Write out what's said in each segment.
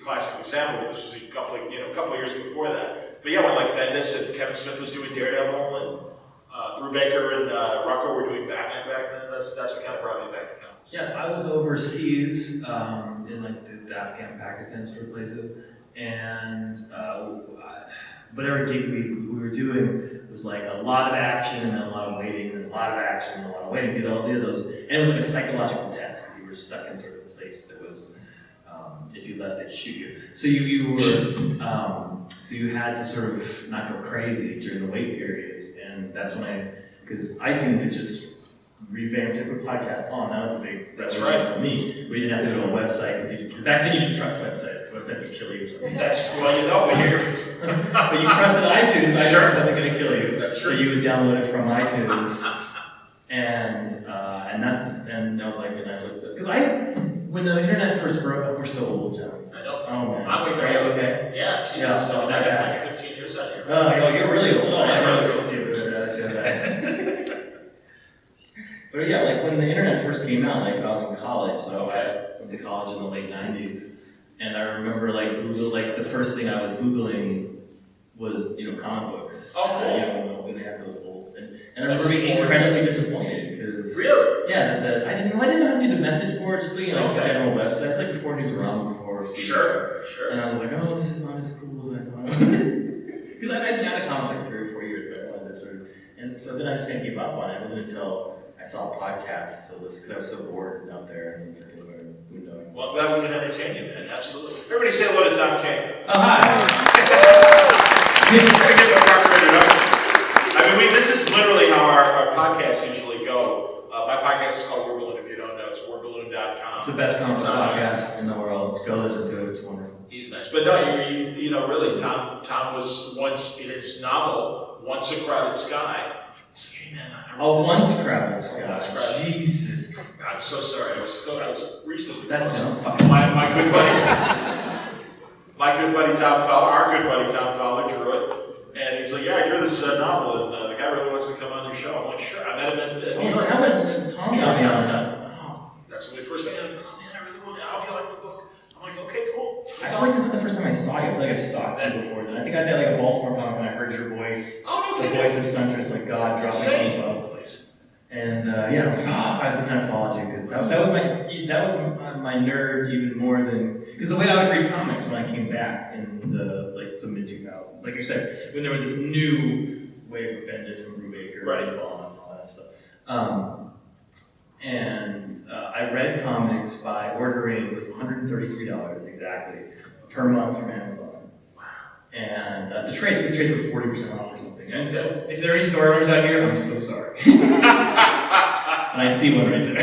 classic example. This was a couple of years before that. But yeah, when like Bendis and Kevin Smith was doing Daredevil, and Brubaker and Rucko were doing Batman back then. That's what kind of brought me back to comics. Yes, I was overseas in like the Afghan, Pakistan sort of places, and whatever gig we were doing was like a lot of action and then a lot of waiting, and a lot of action and a lot of waiting. See, all of those, and it was like a psychological test because you were stuck in sort of a place that was, if you left, they'd shoot you. So you were, so you had to sort of not go crazy during the wait periods, and that's when because iTunes had just revamped it with podcasts on. That was the big revolution for me. We didn't have to go to a website because back then you didn't trust websites because websites would kill you or something. But you trusted iTunes. iTunes wasn't going to kill you. That's true. So you would download it from iTunes, and I was like, and I looked up because when the internet first broke up, we're so old, John. I know. Oh man. I'm Are you okay? Yeah, Jesus. Yeah, so I got like 15 years out here. Oh, you're really old. Oh, I really really see it. But yeah, like when the internet first came out, like I was in college, so I went to college in the late 90s, and I remember like Google, like the first thing I was Googling was, comic books. Oh, cool. When they had those holes. And I remember being incredibly disappointed because... Really? Yeah, I didn't know how to do the message board, just general websites, like before news around before. Sure. And I was like, oh, this is not as cool as I thought. Because I'd been out of comics like 3 or 4 years, but I wanted to sort of... And so then I just didn't give up on it. It wasn't until I saw podcasts to listen, because I was so bored out there and Well, I'm glad we can entertain you, man. Absolutely. Everybody say hello to Tom King. Oh, hi. I mean, this is literally how our podcasts usually go. My podcast is called Word Balloon. If you don't know, it's wordballoon.com. It's the best comic podcast in the world. Go listen to it. It's wonderful. He's nice. But no, really, Tom was once in his novel, Once a Crowded Sky. He's like, hey, man, Once Crowded Sky. Once Crowded. Jesus. I'm so sorry. I was reasonably That's close. My good buddy Tom Fowler, our good buddy Tom Fowler drew it. And he's like, yeah, I drew this novel, and the guy really wants to come on your show. I'm like, sure. I met him at... He's like, how about Tom got me on that? Oh. That's when we first met. He's like, oh man, I really want to... I hope you like the book. I'm like, okay, cool. I feel like this is the first time I saw you. I feel like I stalked you before then. I think I was at like a Baltimore comic and I heard your voice. Oh, no the voice of Suntress, like God dropping info. And I was like, I have to kind of follow you because that was my nerd even more than because the way I would read comics when I came back in the mid 2000s, like you said, when there was this new wave of Bendis and Brubaker, and all that stuff. I read comics by ordering, it was $133 exactly per month from Amazon. And the trades were 40% off or something. And if there are any store owners out here, I'm so sorry. And I see one right there.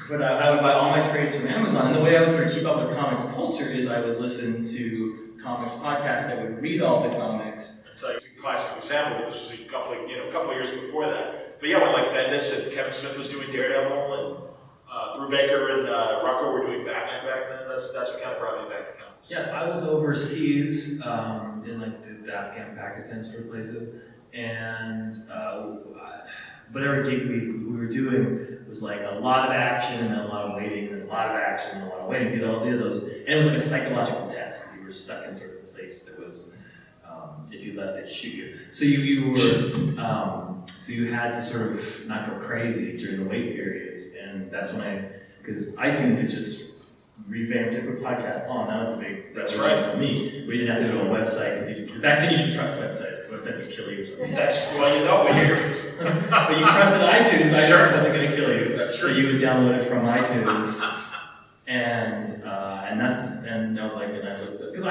But I would buy all my trades from Amazon. And the way I would sort of keep up with comics culture is I would listen to comics podcasts that would read all the comics. I'll tell you a classic example. This was a couple of years before that. But yeah, when like Bendis and Kevin Smith was doing Daredevil, and Brubaker and Rucko were doing Batman back then, that's what kind of brought me back to comics. Yes, I was overseas in like the Afghan, Pakistan sort of places, and whatever gig we were doing was like a lot of action and then a lot of waiting, and a lot of action and a lot of waiting. See, all of those, and it was like a psychological test because you were stuck in sort of a place that was, if you left, they'd shoot you. So you were, so you had to sort of not go crazy during the wait periods, and that's when because iTunes had just revamped it with podcasts on. That was the big revolution for me. We didn't have to go to a website because back then you didn't trust websites because websites would kill you or something. But you trusted iTunes. iTunes wasn't going to kill you. That's true. So you would download it from iTunes, and I was like, and I looked up because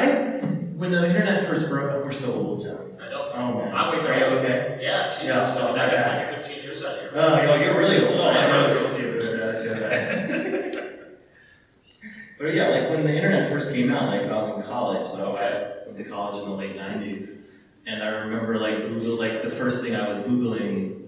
when the internet first broke up, we're so old, John. I know. Oh man. Are you okay? Yeah, Jesus. Yeah, I got like 15 years out here. Oh, you're really old. Oh, I really see it. But yeah, like when the internet first came out, like I was in college, so I went to college in the late 90s, and I remember like Google, like the first thing I was Googling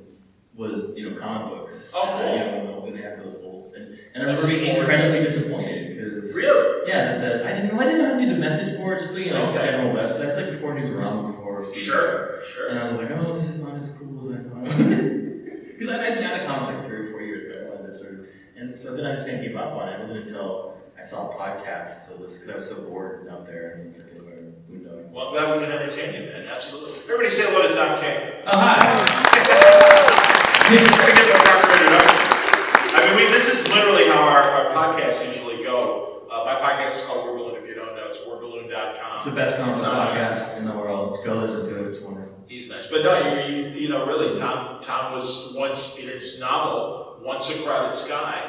was comic books. Oh, cool. When they had those holes, and I remember being incredibly disappointed because really, I didn't know how to do the message board, just general websites, like before news around before. Sure. And I was like, oh, this is not as cool as I thought. Because I'd been out of comics like 3 or 4 years, but I wanted to sort of, and so then I just didn't give up on it. It wasn't until I I saw podcasts to listen because I was so bored out there and who knows. Well, I'm glad we can entertain you, man. Absolutely. Everybody say hello to Tom King. Oh, hi. I mean, this is literally how our podcasts usually go. My podcast is called Word Balloon. If you don't know, it's wordballoon.com. It's the best comic podcast in the world. Go listen to it. It's wonderful. He's nice. But no, you know, really, Tom was once in his novel, Once a Crowded Sky.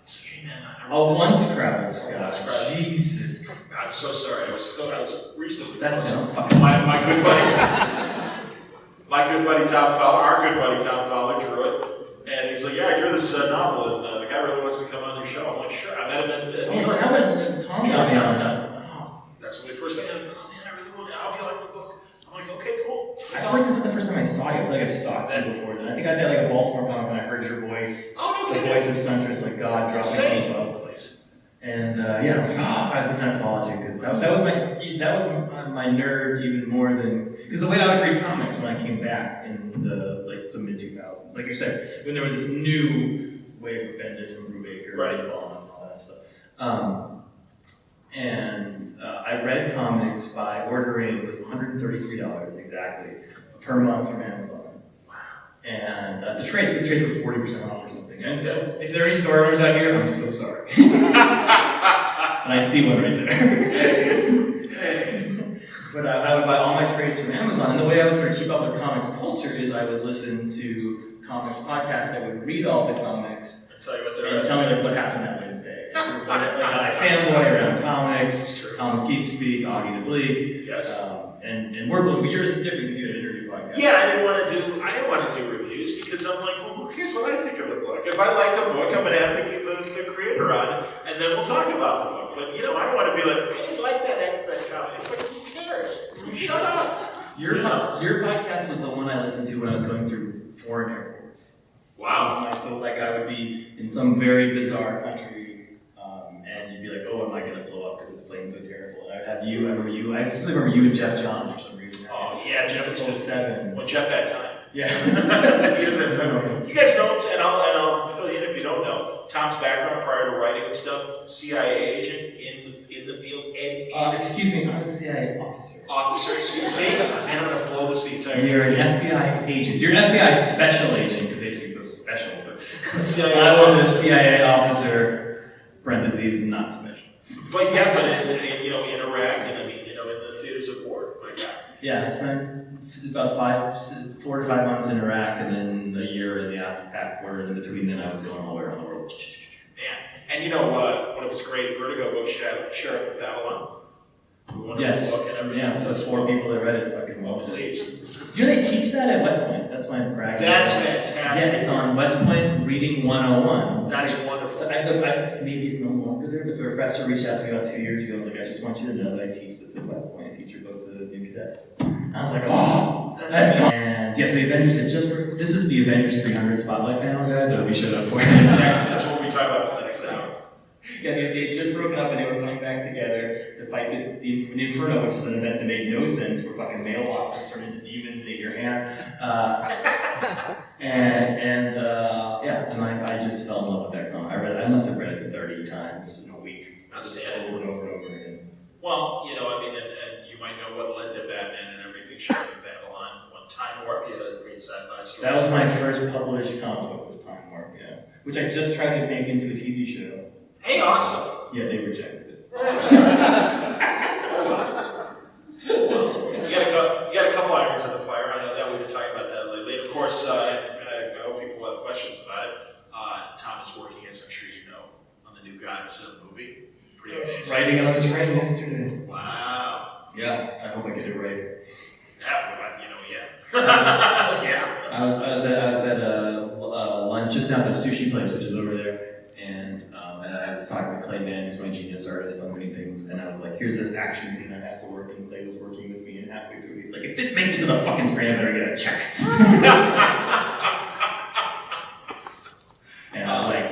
He's like, hey, man, Once Crowded Sky. Once Crowded. Jesus. I'm so sorry. I was reasonably That's close. fucking My good buddy Tom Fowler, our good buddy Tom Fowler drew it. And he's like, yeah, I drew this novel, and the guy really wants to come on your show. I'm like, sure. I met him at I was like, how about Tom got me on that? That's when we first met. Like, oh man, I really want to. I hope you like the book. I'm like, okay, cool. I feel like this is the first time I saw you. I feel like I stalked you before then. I think I was at like a Baltimore comic when I heard your voice. Oh, no The kidding. voice of Suntress, like God dropping info. And yeah, I was like, oh, I have to kind of follow you because that was my nerd even more than because the way I would read comics when I came back in the mid 2000s, like you said, when there was this new wave of Bendis and Brubaker, right, and all that stuff. I read comics by ordering, it was $133 exactly per month from Amazon. And the trades were 40% off or something. And if there are any store owners out here, I'm so sorry. And I see one right there. But I would buy all my trades from Amazon. And the way I would sort of keep up with comics culture is I would listen to comics podcasts that would read all the comics tell you what they're and tell me like what happened that Wednesday. And sort of like I fanboy around comics, Comic Geek Speak, Augie the Bleak. Yes. And Word Balloon, but yours is different because you had an interview podcast. Yeah, I didn't want to do reviews because I'm like, well, here's what I think of the book. If I like the book, I'm going to have the creator on, and then we'll talk about the book. But, you know, I don't want to be like, I didn't like that X-Men comic. It's like, who cares? Shut up. Your podcast was the one I listened to when I was going through foreign airports. Wow. So, like, I would be in some very bizarre country, and you'd be like, oh, am I going to blow up because this plane's so terrible? And I would have you, I just remember you and Jeff Johns for some reason. Oh, yeah, Jeff was just 07. Well, Jeff had time. Yeah. He does have time. You guys know, and I'll fill you in if you don't know, Tom's background prior to writing and stuff, CIA agent in the field. Excuse me, I'm a CIA officer. Officers, you see? Man, I'm going to blow this the entire You're an FBI agent. You're an FBI special agent because they think so special. But CIA I was a CIA officer, parentheses, not special. But yeah, in Iraq and I mean, in the theaters of war, my God. Yeah, I spent about 4 to 5 months in Iraq and then a year in the Afghan border. And in between then I was going all around the world. Man, and you know, one of his great Vertigo books, Sheriff of Babylon. Yes. Book and everything. Yeah, so 4 people that read it fucking Oh, loved it. please. Do they teach that at West Point? That's my practice. That's fantastic. Yeah, it's on West Point Reading 101. That's wonderful. Maybe it's no longer there, but the professor reached out to me about 2 years ago and was like, I just want you to know that I teach this at West Point. I teach your book to the new cadets. And I was like, oh, that's it. And yeah, so the Avengers had this is the Avengers 300 Spotlight panel, guys, that we showed up for. That's what we talk about for the next hour. Yeah, they had just broken up and they were coming back together to fight the Inferno, which is an event that made no sense, where fucking mailboxes turned into demons and ate your hand. And I just fell in love with that comic. I must have read it 30 times just in a week. Outstanding. Over and over and over again. Well, you know, I mean, and you might know what led to Batman and everything, Sheriff of Babylon. One Time Warp, you had a great sci-fi story. That was my first published comic book, was Time Warp, yeah. Which I just tried to make into a TV show. Hey, awesome. Yeah, they rejected it. Well, you got a couple irons in the fire. I know that we've been talking about that lately. Of course, and I hope people have questions about it. Tom is working, as I'm sure you know, on the new Gods movie. Pretty amazing. Writing it on the train yesterday. Wow. Yeah, I hope I get it right. Yeah, yeah. I was at lunch just now at the sushi place, which is over there, and I was talking to Clay Mann, who's my genius artist on many things, and I was like, here's this action scene I have to work, and Clay was working with me, and halfway through he's like, if this makes it to the fucking screen, I better get a check. And I was like,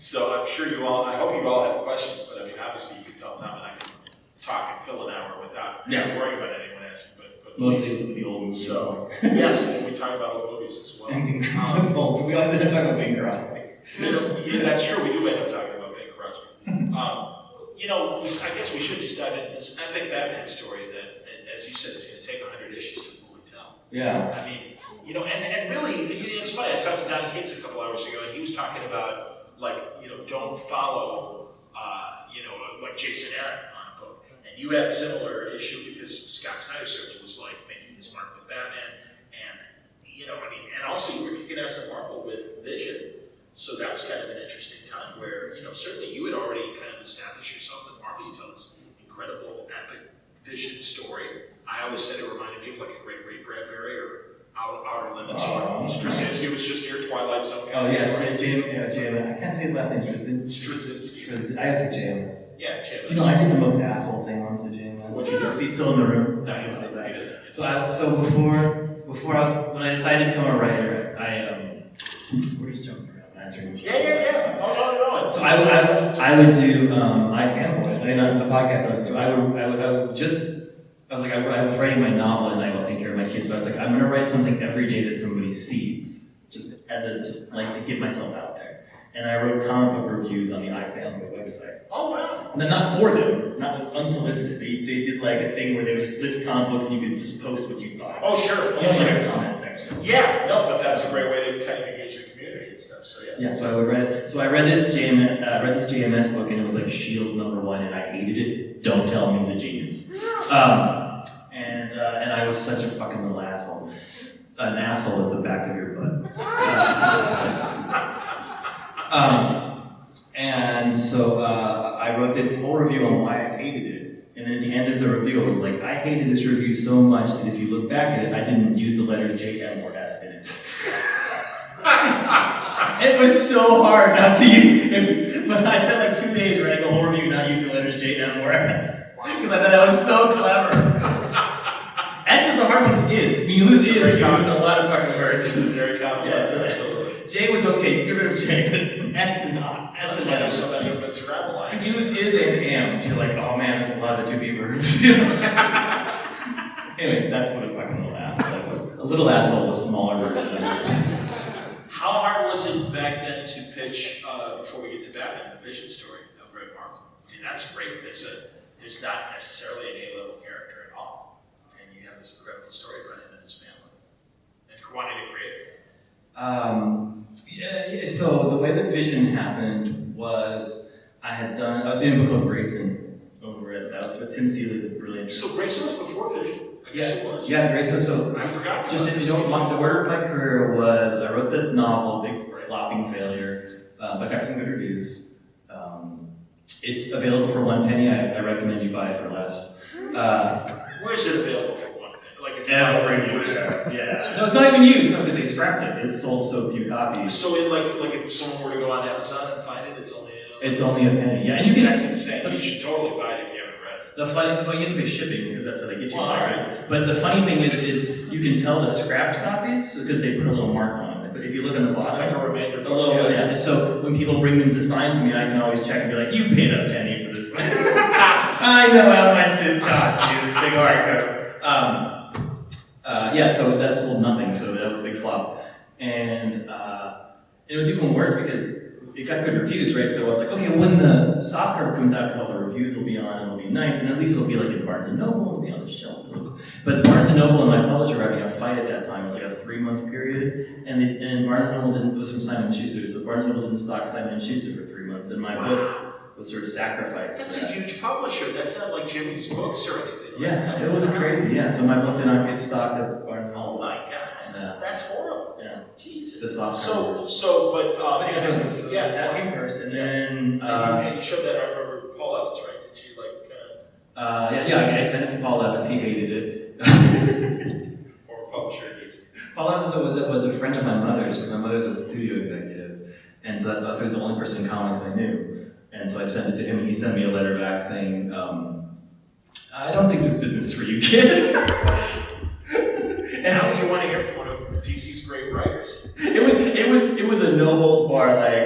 So I'm sure I hope you all have questions, but I mean, obviously you can tell Tom and I can talk and fill an hour without worrying about anyone asking, but mostly it's the old movies. So, yes, and we talk about old movies as well. We always end up talking about Bing Crosby. Yeah, that's true. We do end up talking about Ben Crosby. I guess we should just dive into this epic Batman story that, as you said, is going to take 100 issues to fully tell. Yeah. I mean, and really, it's funny. I talked to Donnie Cates a couple hours ago, and he was talking about, don't follow, like Jason Aaron on a book. And you had a similar issue because Scott Snyder certainly was, making his mark with Batman. And also you were kicking ass at Marvel with Vision. So that was kind of an interesting time where, certainly you had already kind of established yourself with Marvel. You tell this incredible, epic Vision story. I always said it reminded me of a great Bradbury or Outer Limits, or Straczynski was just here, Twilight Zone. Oh, yes, JMS. I can't say his last name, Straczynski. I gotta say JMS. Yeah, JMS. Do you know, I did the most asshole thing once to JMS. What'd you do? Is he still in the room? No, he doesn't. So when I decided to become a writer, we're just jumping around answering. Yeah. Oh, no. So I would do iFanboy. I mean, the podcast I was doing. I was writing my novel and I was taking care of my kids, but I was like, I'm gonna write something every day that somebody sees, just to get myself out there. And I wrote comic book reviews on the iFanboy website. Oh wow! No, not for them, not unsolicited. They did a thing where they would just list comic books and you could just post what you thought. Oh sure. You had a comment section. Yeah, no, but that's a great way to kind of engage the community and stuff. So yeah. Yeah, so I read this JMS book and it was like Shield #1 and I hated it. Don't tell him he's a genius. And I was such a fucking little asshole. An asshole is the back of your butt. And so I wrote this whole review on why I hated it. And then at the end of the review, I was like, I hated this review so much that if you look back at it, I didn't use the letter J, M, or S in it. It was so hard not to use, but I spent like 2 days writing a whole review not using the letters J, M, or S. Because I thought that was so clever. S is the hard one, is. When you lose is, you lose a lot of fucking words. It's very common. Yeah, absolutely. J was okay, get rid of J, but S is not. That's why there's so many of them Scrabble lines. Because you use is and am, so you're like, oh man, that's a lot of the 2B verbs. Anyways, that's what a fucking little asshole was. A little asshole is a smaller version of it. How hard was it back then to pitch, before we get to Batman, the Vision story of Greg Marvel? I mean, that's great. There's not necessarily an A-level character at all. And you have this incredible story about him and his family. And wanting to create it. So the way that Vision happened was I was doing a book called Grayson over at that was with Tim Seeley, the brilliant. So Grayson was before Vision? I guess it was. Yeah, Grayson. So I forgot. Just if you don't want, the order of my career was I wrote the novel, big flopping failure, but got some good reviews. It's available for 1 penny. I recommend you buy it for less. Where is it available for 1 penny? Like if you everywhere. Yeah. No, it's not even used. No, because they scrapped it. It sold so few copies. So like if someone were to go on Amazon and find it, it's only a penny. Yeah, and you can. That's insane. You should totally buy it if you haven't read it. The funny thing, well, you have to pay shipping because that's how they get you. Right. But the funny thing is you can tell the scrapped copies because they put a little mark on it. But if you look on the bottom, like a remainder, yeah. So when people bring them to sign to me, I can always check and be like, "You paid a penny for this one." I know how much this cost you. This big hardcover. Yeah. So that sold nothing. So that was a big flop, and it was even worse because it got good reviews, right? So I was like, okay, when the softcover comes out, because all the reviews will be on, it'll be nice, and at least it'll be like in Barnes & Noble, it'll be on the shelf. But Barnes & Noble and my publisher were having a fight at that time. It was like a 3-month period, and Barnes & Noble it was from Simon & Schuster, so Barnes & Noble didn't stock Simon & Schuster for 3 months, and my book was sort of sacrificed. That's a huge publisher. That's not like Jimmy's Books or anything. Yeah, it was crazy, yeah. So my book did not get stocked at Barnes & Noble. Oh my God, that's horrible. Yeah. Jesus. The softcover. Yeah, that came first, and then and you showed that. I remember Paul Evans, right? Did you I sent it to Paul Evans. He hated it. Former publisher, he's. Paul Evans was a friend of my mother's because my mother's was a studio executive, and so that's he was the only person in comics I knew. And so I sent it to him, and he sent me a letter back saying, "I don't think this business is for you, kid." And how do you want to hear from one of DC's great writers? It was a no holds bar, like,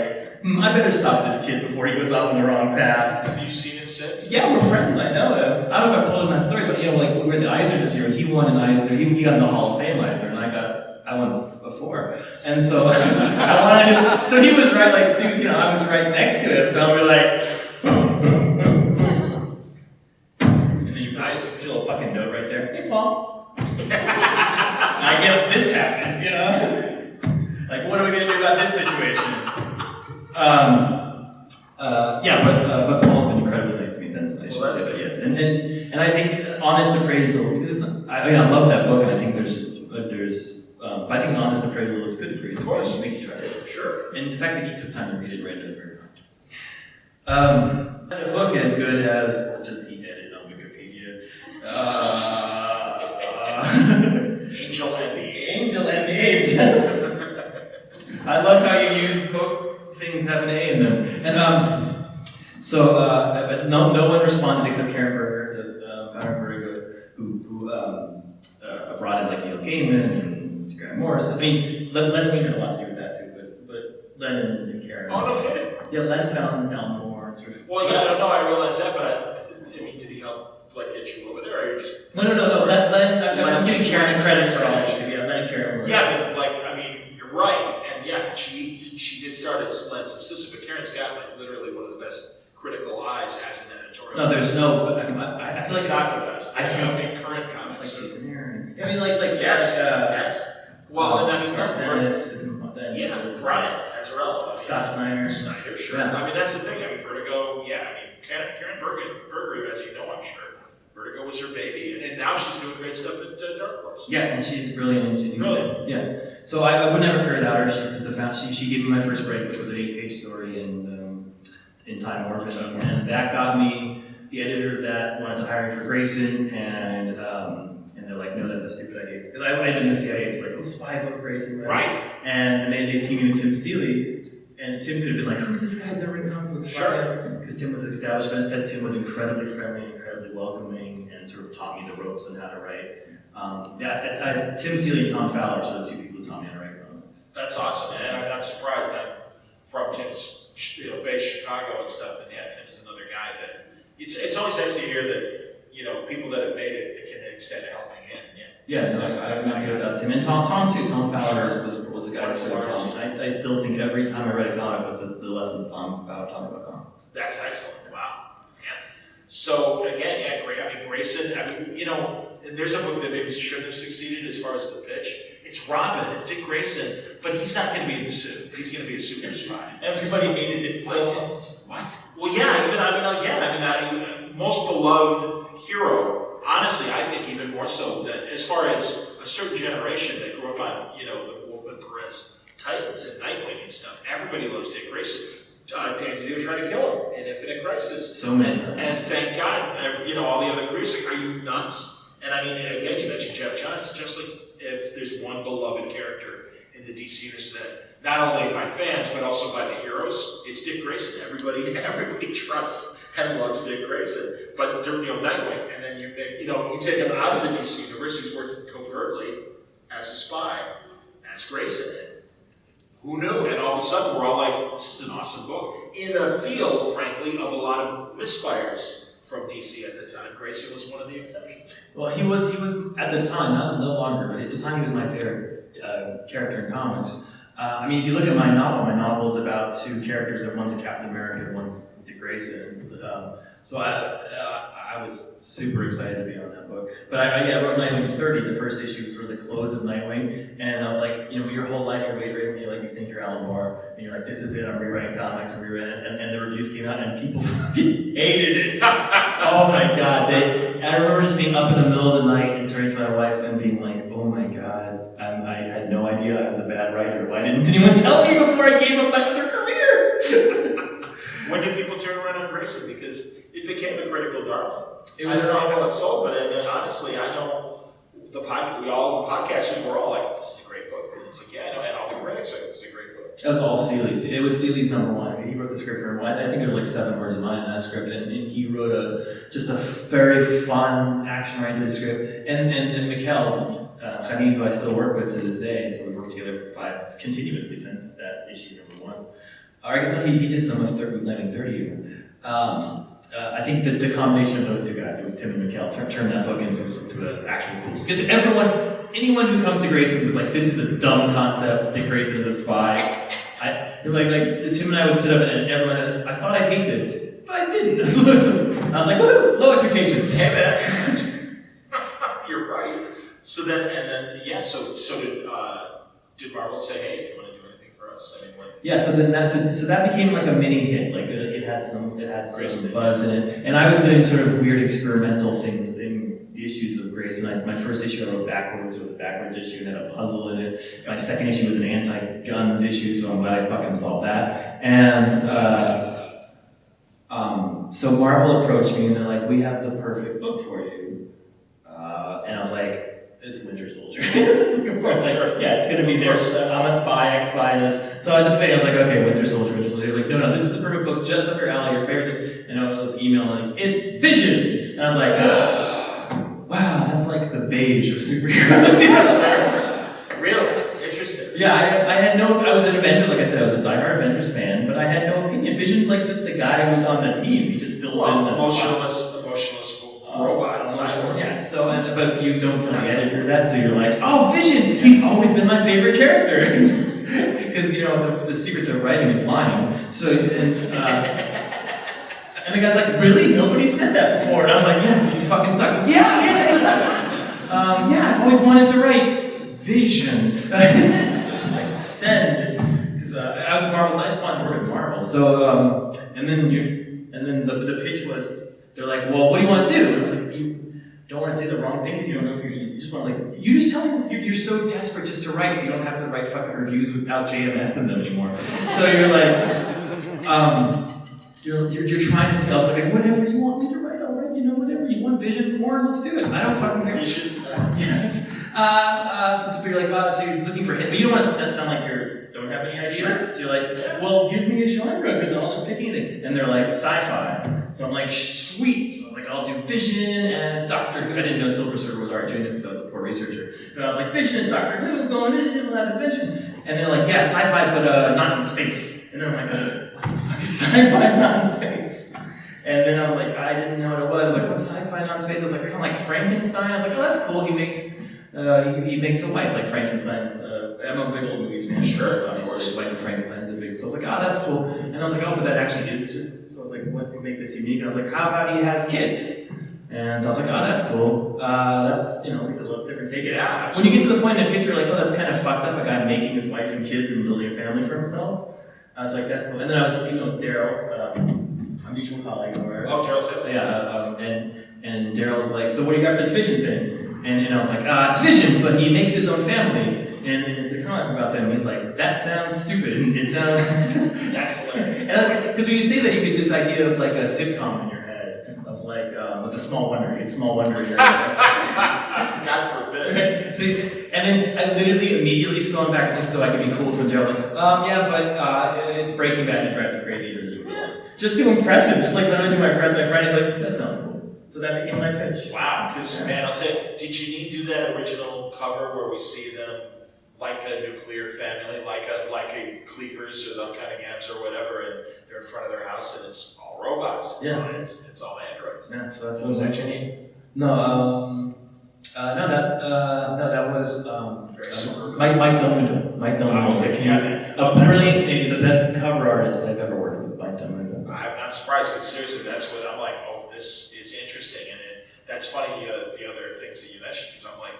I better stop this kid before he goes off on the wrong path. Have you seen him since? Yeah, we're friends, I know him. I don't know if I've told him that story, but like we were at the Eisner this year, he won an Eisner, he got in the Hall of Fame Eisner, and I won a before. And so I wanted, so he was right, like, he was, I was right next to him, so we were like, and then you put your little fucking note right there. Hey, Paul. I guess this happened, Like, what are we gonna do about this situation? But Paul's been incredibly nice to me since then. Well, that's good. Yes, and I think honest appraisal. Because I love that book, and I think there's. But I think honest appraisal is good for you. Of course, it makes you try it. Sure. And the fact that he took time to read it right now is very fun. The book as good as what does he edit on Wikipedia? Angel and the Ape. Yes. I love how you use book things that have an A in them. And but no one responded except Karen Berger, the founder of Vertigo, who brought in like Neil Gaiman and Grant Morrison. I mean, Len had a lot to do with that too, but Len and Karen. Oh, no kidding. Yeah, Len found Alan Moore. Well, yeah, I don't know. I realize that, but I mean, did he help like get you over there, or you just? No. Len, I'm giving Karen credit for all that shit. Yeah, Len and Karen. Yeah, but like, I mean, you're right, and yeah, she did start as Len's assistant, but Karen's got like literally one of the best critical eyes as an editorial. No, there's no. I feel like not the best. I can't think current comics. Like Jason Aaron. I mean, like yes. Well, and I mean, Brian Azzarello, Scott Snyder, sure. Yeah. I mean, that's the thing. I mean, Vertigo. Yeah, I mean, Karen Berger, as you know, I'm sure. Vertigo was her baby, and now she's doing great stuff at Dark Horse. Yeah, and she's brilliant. Brilliant. Yes. So I would never care without her. She gave me my first break, which was an 8-page story in Time Warp, and that got me. The editor of that wanted to hire me for Grayson, and they're like, no, that's a stupid idea. Because I'd been in the CIA, so like, spy book Grayson, right? And they teamed me with Tim Seeley, and Tim could have been like, who's this guy? I've never read comic books. Sure. Because Tim was established, but instead Tim was incredibly friendly, incredibly welcoming, and sort of taught me the ropes on how to write. Tim Seeley and Tom Fowler are the two people who taught me how to write comics. That's awesome, and I'm not surprised. I'm from Tim's base Chicago and stuff, and yeah, Tim is another guy that it's always nice to hear that people that have made it can extend a helping hand. Yeah, so I would not do without Tim and Tom too. Tom Fowler was the guy who started Tom. I still think every time I read a comic book, the lessons Tom Fowler taught me about comics. That's excellent. Wow. Yeah. So again, yeah, great. I mean, Grayson. I mean, and there's a book that maybe shouldn't have succeeded as far as the pitch. It's Robin. It's Dick Grayson, but he's not going to be in the suit. He's going to be a super spy. Everybody hated it so much. What? Well, yeah. Most beloved hero. Honestly, I think even more so than as far as a certain generation that grew up on, the Wolfman Perez Titans and Nightwing and stuff. Everybody loves Dick Grayson. Dan DiDio tried to kill him in Infinite Crisis. So many. And thank God, all the other creators are you nuts? And I mean, again, you mentioned Jeff Johns. Just like if there's one beloved character in the DC universe that not only by fans but also by the heroes, it's Dick Grayson. Everybody trusts and loves Dick Grayson. But Nightwing, and then you take him out of the DC universe. He's working covertly as a spy, as Grayson. Who knew? And all of a sudden, we're all like, "This is an awesome book." In a field, frankly, of a lot of misfires from DC at the time, Grayson was one of the exceptions. Well, he was at the time, no longer, but at the time, he was my favorite character in comics. I mean, if you look at my novel is about two characters that one's Captain America and one's Dick Grayson. So I was super excited to be on that book. But I wrote Nightwing 30, the first issue was sort of the close of Nightwing, and I was like, your whole life you're waiting, you think you're Alan Moore, and you're like, this is it, I'm rewriting comics, and the reviews came out, and people fucking hated it. Oh my God, I remember just being up in the middle of the night and turning to my wife and being like, oh my God, I had no idea I was a bad writer. Why didn't anyone tell me before I gave up my other career? When did people turn around on Grayson? Because it became a critical darling. I don't know how it sold, but honestly, I know all the podcasters were all like, "This is a great book." And it's like, yeah, I know, and all the critics are like, "This is a great book." It was all Seeley. It was Seeley's number one. I mean, he wrote the script for him. I think there was like 7 words of mine in that script, and he wrote just a very fun, action-oriented script. And Mikkel, Khanin, who I still work with to this day, so we've worked together for continuously since that issue number 1. Or I guess he did some of 30 even. I think that the combination of those two guys, it was Tim and Mikkel, turned that book into an actual cool. Because everyone, anyone who comes to Grayson was like, this is a dumb concept, Dick Grayson is a spy. Tim and I would sit up and everyone, I thought I'd hate this, but I didn't. I was like, woo, low expectations. Hey man, you're right. So did Marvel say, hey, if you want to do anything for us? I mean, what? Yeah, so that became like a mini hit. Like it had some buzz in it, and I was doing sort of weird experimental things with the issues of Grace. And my first issue I wrote backwards. It was a backwards issue and had a puzzle in it. My second issue was an anti-guns issue, so I'm glad I fucking solved that. And so Marvel approached me and they're like, "We have the perfect book for you," and I was like, it's Winter Soldier. Of course, yeah, it's gonna be there. I'm a spy, ex-spy. So I was just waiting. I was like, okay, Winter Soldier. Like, no, this is the perfect book, just up your alley, your favorite. And I was emailing, like, it's Vision. And I was like, wow, that's like the beige of superheroes. Really interesting. Yeah, I was an Avenger. Like I said, I was a diehard Avengers fan, but I had no opinion. Vision's like just the guy who's on the team. He just fills in the emotionless robot. Yeah, but you don't tell the editor that, so you're like, oh, Vision! He's always been my favorite character! Because, the secrets of writing is lying. So, and the guy's like, really? Nobody said that before. And I was like, yeah, because he fucking sucks. Yeah, I've always wanted to write Vision. Like, send. Because I was at Marvel, I just wanted to work at Marvel. So, and then the pitch was, they're like, well, what do you want to do? And I was like, you don't want to say the wrong things. You don't know if you just want to, you just tell me you're so desperate just to write, so you don't have to write fucking reviews without JMS in them anymore. So you're like, you're trying to say, I was like, whatever you want me to write, I'll write, whatever you want, Vision porn, let's do it. I don't fucking care. Vision porn. So you're like, so you're looking for hit, but you don't want to sound like you don't have any ideas. Sure. So you're like, well, give me a genre, because I'll just pick anything. And they're like, sci-fi. So I'm like, sweet. So I'm like, I'll do Vision as Doctor Who. I didn't know Silver Surfer was already doing this because I was a poor researcher. But I was like, Vision as Doctor Who, going into a lot of Vision. And they're like, yeah, sci-fi, but not in space. And then I'm like, what the fuck is sci-fi, not in space? And then I was like, I didn't know what it was. I was like, what's sci-fi, not in space? I was like, kind of like Frankenstein. I was like, oh, that's cool. He makes a wife like Frankenstein's. I'm a big old movies fan. Sure, obviously. Wife of Frankenstein's a big. So I was like, oh, that's cool. And I was like, oh, but that actually is just. So I was like, what would make this unique? And I was like, how about he has kids? And I was like, oh, that's cool. That's, at least a little different take. Yeah, when you get to the point in a picture, like, oh, that's kind of fucked up. A guy making his wife and kids and building a family for himself. I was like, that's cool. And then I was with Daryl, a mutual colleague of ours. Oh, Daryl's it. Yeah, and Daryl's like, so what do you got for this Vision thing? And I was like, it's Vision, but he makes his own family. And it's a comic about them. He's like, that sounds stupid. It sounds. That's hilarious. Because when you say that, you get this idea of like a sitcom in your head, of like with a Small Wonder. You get Small Wonder in your head. God forbid. So, and then I literally immediately was going back just so I could be cool for Daryl. Like, yeah, but it's Breaking Bad and it drives me crazy. Just to impress him, just like literally to my friend. He's like, that sounds cool. So that became my pitch. Wow, because man, I'll tell you, did you do that original cover where we see them like a nuclear family, like a Cleavers or the Cunninghams or whatever, and they're in front of their house and it's all robots. It's all androids. Yeah, so that's what was that your name? No, that was Mike Delmundo. Mike Delmundo. Brilliant, the best cover artist I've ever worked with. Mike Delmundo. I'm not surprised, because seriously, that's what I'm like. Oh, this is interesting, and that's funny. The other things that you mentioned, because I'm like,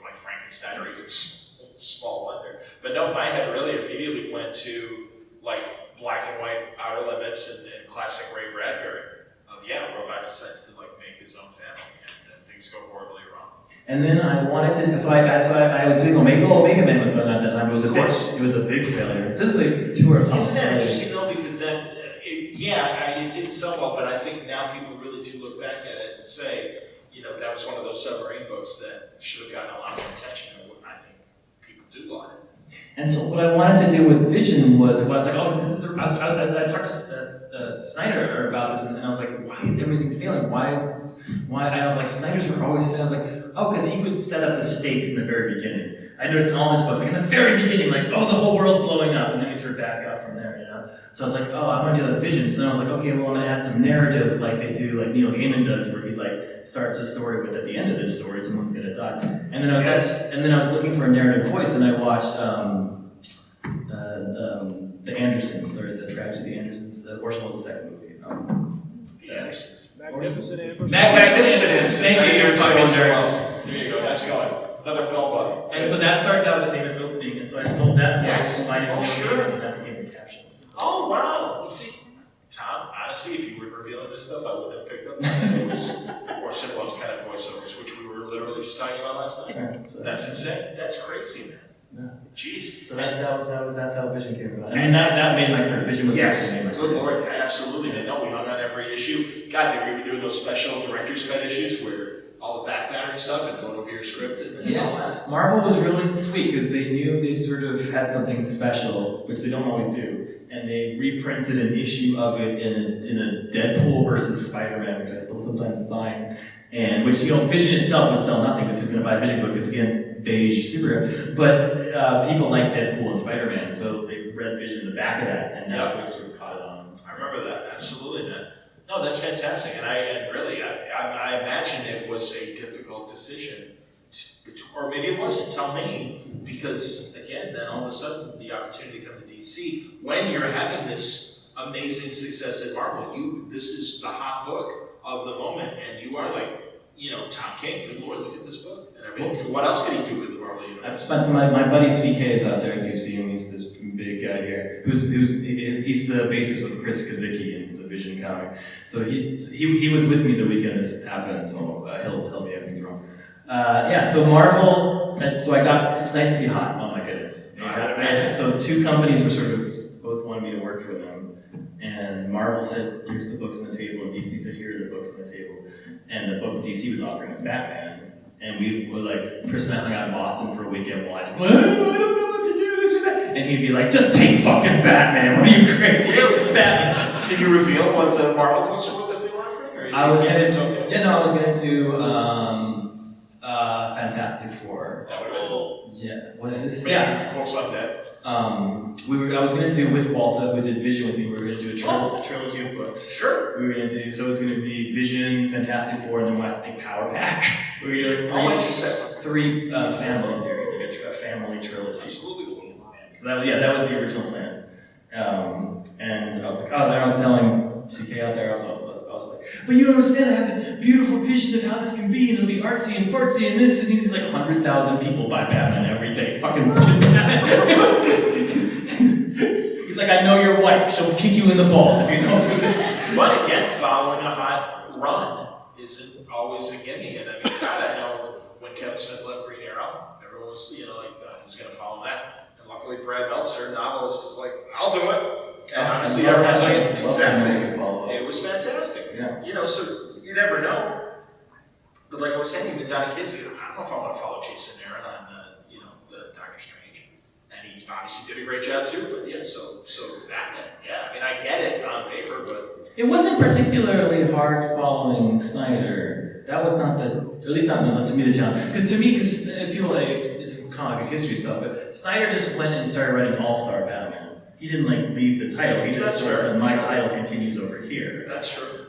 like Frankenstein or even Small Wonder. But no, my head really immediately went to like black and white Outer Limits and classic Ray Bradbury. A robot decides to like make his own family, and then things go horribly wrong. And then I wanted to, so I was doing Omega. Omega Man was going on at that time. It was a big failure. This is a tour of top. Isn't that interesting though? Because then, it didn't sell well, but I think now people really do look back at it and say, that was one of those submarine books that should have gotten a lot more attention, and what I think people do like it. And so what I wanted to do with Vision was, I was like, I talked to Snyder about this, and I was like, why is everything failing? Why? And I was like, Snyder's were always failing. I was like, because he would set up the stakes in the very beginning. I noticed in all his books, like in the very beginning, like, the whole world's blowing up, and then might sort of back out from there, you know? So I was like, oh, I want to do that Vision. So then I was like, okay, well, I'm going to add some narrative like they do, like Neil Gaiman does, where he like starts a story with at the end of this story, someone's going to die. And then I was looking for a narrative voice, and I watched the Andersons, or the Tragedy of the Andersons, Orson Welles' second movie. The Andersons. Magnificent Amber. Magnificent. Thank you, you fucking nerds. There you go, that's going. Another film buff. And so that starts out with a famous opening, and so I stole that Yes. voice, Oh, sure. and that became the captions. Oh, wow. You see, Tom, honestly, if you were revealing this stuff, I wouldn't have picked up on it. It was Orson Welles kind of voiceovers, which we were literally just talking about last night. Yeah, so That's insane. That's crazy, man. Yeah. Jeez. So that's how Vision came about. I mean, that made my career. Vision was Yes, made my good career. lord, absolutely, man. No, we hung on every issue. God, they were even doing those special director's cut issues where all the backmattering stuff and going over your script and all that. Yeah, Marvel was really sweet because they knew they sort of had something special, which they don't always do, and they reprinted an issue of it in a Deadpool versus Spider-Man, which I still sometimes sign, and which, you know, Vision itself would sell nothing because who's going to buy a Vision book? Because again, beige superhero, but people like Deadpool and Spider-Man, so they read Vision in the back of that, and that's what sort of caught it on. I remember that, absolutely, man. No, that's fantastic, and I imagine it was a difficult decision, or maybe it wasn't. Tell me, because again, then all of a sudden the opportunity to come to DC when you're having this amazing success at Marvel. This is the hot book of the moment, and you are like, you know, Tom King. Good lord, look at this book and everything. What else could he do with the Marvel universe? So my buddy CK is out there. If you see him, he's this big guy here. He's the basis of Chris Kazicki in the Vision comic. So he was with me the weekend this happened. So he'll tell me everything's wrong. Yeah. So Marvel. So I got. It's nice to be hot. Oh my goodness. I would imagine. So two companies were sort of both wanted me to work for them, and Marvel said, "Here's the books on the table," and DC said, "Here are the books on the table." And the book DC was offering was Batman. And we were like, Chris and I hung out in Boston for a weekend while I don't know what to do, this or that. And he'd be like, just take fucking Batman, what are you crazy? It was Batman. Did you reveal what the Marvel books were that they were offering? I was getting to Fantastic Four. That would have been cool. Yeah, was this? Maybe Yeah. cool someday. I was going to do with Walter, who did Vision with me, we were going to do a trilogy of books. Sure. We were going to do, so it was going to be Vision, Fantastic Four, and then I think Power Pack. We were going to do three family series, like a family trilogy. Absolutely. So that was the original plan. And I was like, I was telling CK out there, I was like, but you don't understand, I have this beautiful vision of how this can be, and it'll be artsy and fartsy and this, and he's like 100,000 people buy Batman every day. Fucking Batman. He's like, I know your wife, she'll kick you in the balls if you don't do this. But again, following a hot run isn't always a gimme. And I mean, God, I know when Kevin Smith left Green Arrow, everyone was, you know, like, who's going to follow that? And luckily, Brad Meltzer, novelist, is like, I'll do it. And honestly, everyone's like, exactly. It was fantastic. Yeah. You know, so you never know. But like I was saying, even Donny Kids, I don't know if I want to follow Jason Aaron on, the Doctor Strange. And he obviously did a great job too. But yeah, so Batman, yeah. I mean, I get it on paper, but It wasn't particularly hard following Snyder. That was not at least not to me, the challenge. Because if people like, this is comic history stuff, but Snyder just went and started writing All-Star Batman. He didn't like leave the title. He just said, my title continues over here. that's true.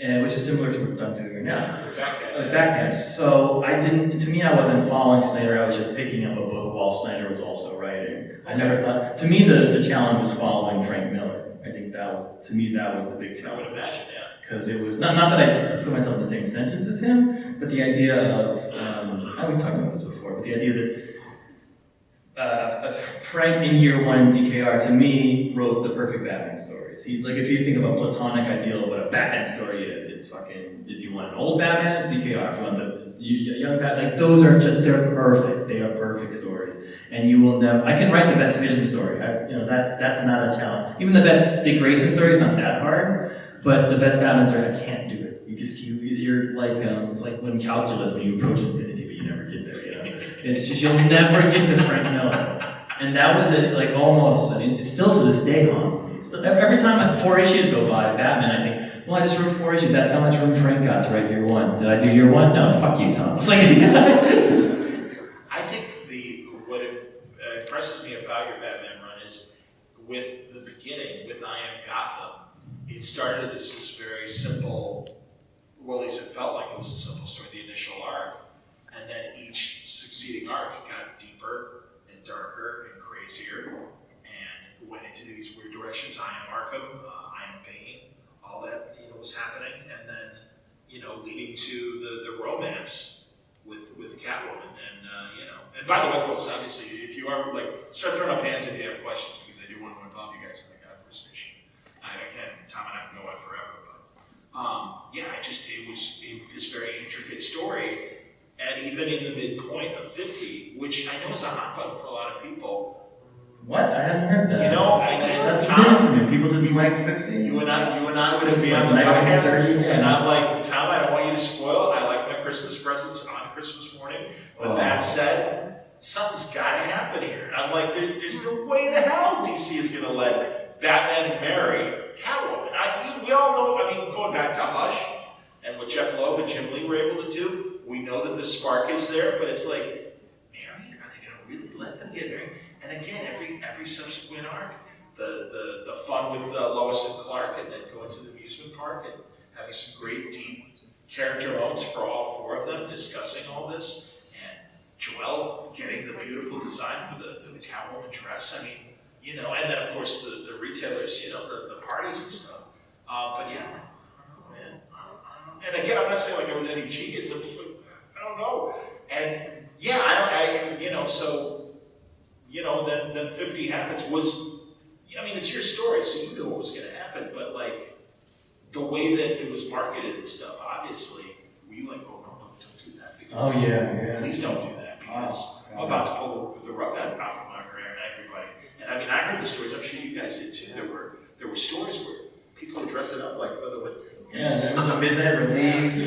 And which is similar to what I'm doing right now. Backhand. Backhand. So to me, I wasn't following Snyder. I was just picking up a book while Snyder was also writing. I never thought. To me, the challenge was following Frank Miller. I think that was the big I challenge. would imagine, yeah. Because it was not that I put myself in the same sentence as him, but the idea of we've talked about this before, but the idea that Frank in year one DKR to me wrote the perfect Batman stories. If you think of a platonic ideal of what a Batman story is, it's fucking, if you want an old Batman, DKR. If you want the young Batman, like those are just, they're perfect. They are perfect stories. And you will never, I can write the best Vision story. That's not a challenge. Even the best Dick Grayson story is not that hard, but the best Batman story, I can't do it. You're like, it's like when calculus, when you approach infinity, but you never get there, you know? It's just, you'll never get to Frank Miller. And that was it, like almost, I mean, it's still to this day haunts me. Every time 4 issues go by, Batman, I think, well, I just wrote 4 issues, that's how much room Frank got to write year one. Did I do year one? No, fuck you, Tom. It's like, I think what impresses me about your Batman run is with the beginning, with I Am Gotham, it started as this very simple, well, at least it felt like it was a simple story, the initial arc, and then each succeeding arc got deeper and darker and crazier, and went into these weird directions. I Am Arkham, I Am Bane, all that was happening, and then leading to the romance with Catwoman, and by the way, folks, obviously, if you are start throwing up hands if you have questions, because I do want to involve you guys in the first issue. Tom and I can go on forever, but it was this very intricate story, and even in the midpoint of 50, which I know is a hot button for a lot of people. What? I hadn't heard that. That's news to me. People didn't like 50. You and I would be on the podcast, and I'm like, Tom, I don't want you to spoil. I like my Christmas presents on Christmas morning, but that said, something's got to happen here. I'm like, there's no way in the hell DC is going to let Batman marry Catwoman. We all know. Going back to Hush and what Jeff Loeb and Jim Lee were able to do, we know that the spark is there, but it's like, married? Are they going to really let them get married? And again, every subsequent arc, the fun with Lois and Clark, and then going to the amusement park and having some great deep character moments for all four of them, discussing all this, and Joelle getting the beautiful design for the Catwoman dress. And then of course the retailers, the parties and stuff. But yeah, I don't know, man. I don't know. And again, I'm not saying like I'm any genius. I'm just like, I don't know. And yeah, then 50 happens it's your story, so you knew what was going to happen, but the way that it was marketed and stuff, obviously, were you like, oh no, don't do that. Because please don't do that, because I'm about to pull the rug out from under everybody. And I heard the stories, I'm sure you guys did too. There were stories where people were dressing up like for the wedding. Yeah, there was a midnight release.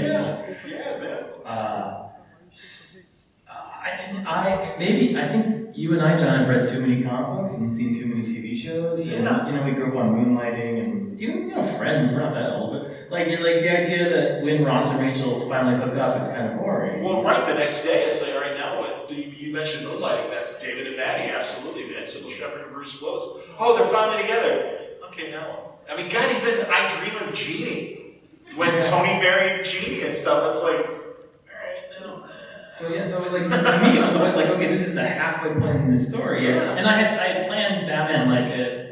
I think you and I, John, have read too many comic books and seen too many TV shows. Yeah. And, we grew up on Moonlighting and even, Friends. We're not that old, but the idea that when Ross and Rachel finally hook up, it's kind of boring. Well, right, the next day, it's like, all right, now what? You mentioned Moonlighting. That's David and Maddie, absolutely, man. Sybil Shepherd and Bruce Willis. Oh, they're finally together. Okay, now what? God, even I Dream of Jeannie. When Tony married Jeannie and stuff, it's like, to me, it was always like, okay, this is the halfway point in this story. Yeah. And I had planned Batman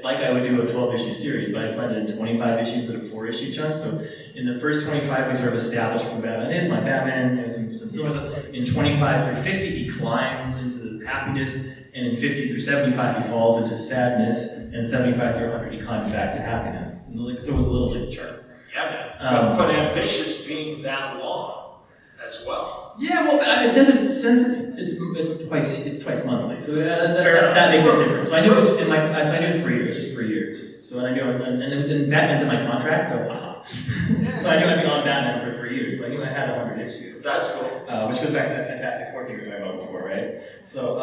like I would do a 12-issue series, but I planned it in 25 issues at a 4-issue chunk. So in the first 25, we sort of established who Batman is, my Batman, some similar stuff. In 25 through 50, he climbs into happiness, and in 50 through 75, he falls into sadness, and 75 through 100, he climbs back to happiness. So it was a little chart. Yeah, man. But ambitious being that long as well. Yeah, well, since it's twice monthly, so that makes it different. So I knew it was I knew it was 3 years, just 3 years. So I knew and Batman's in my contract, so so I knew I'd be on Batman for 3 years. So I knew I had 100 issues. That's cool. Which goes back to that Fantastic Four thing we were talking about before, right? So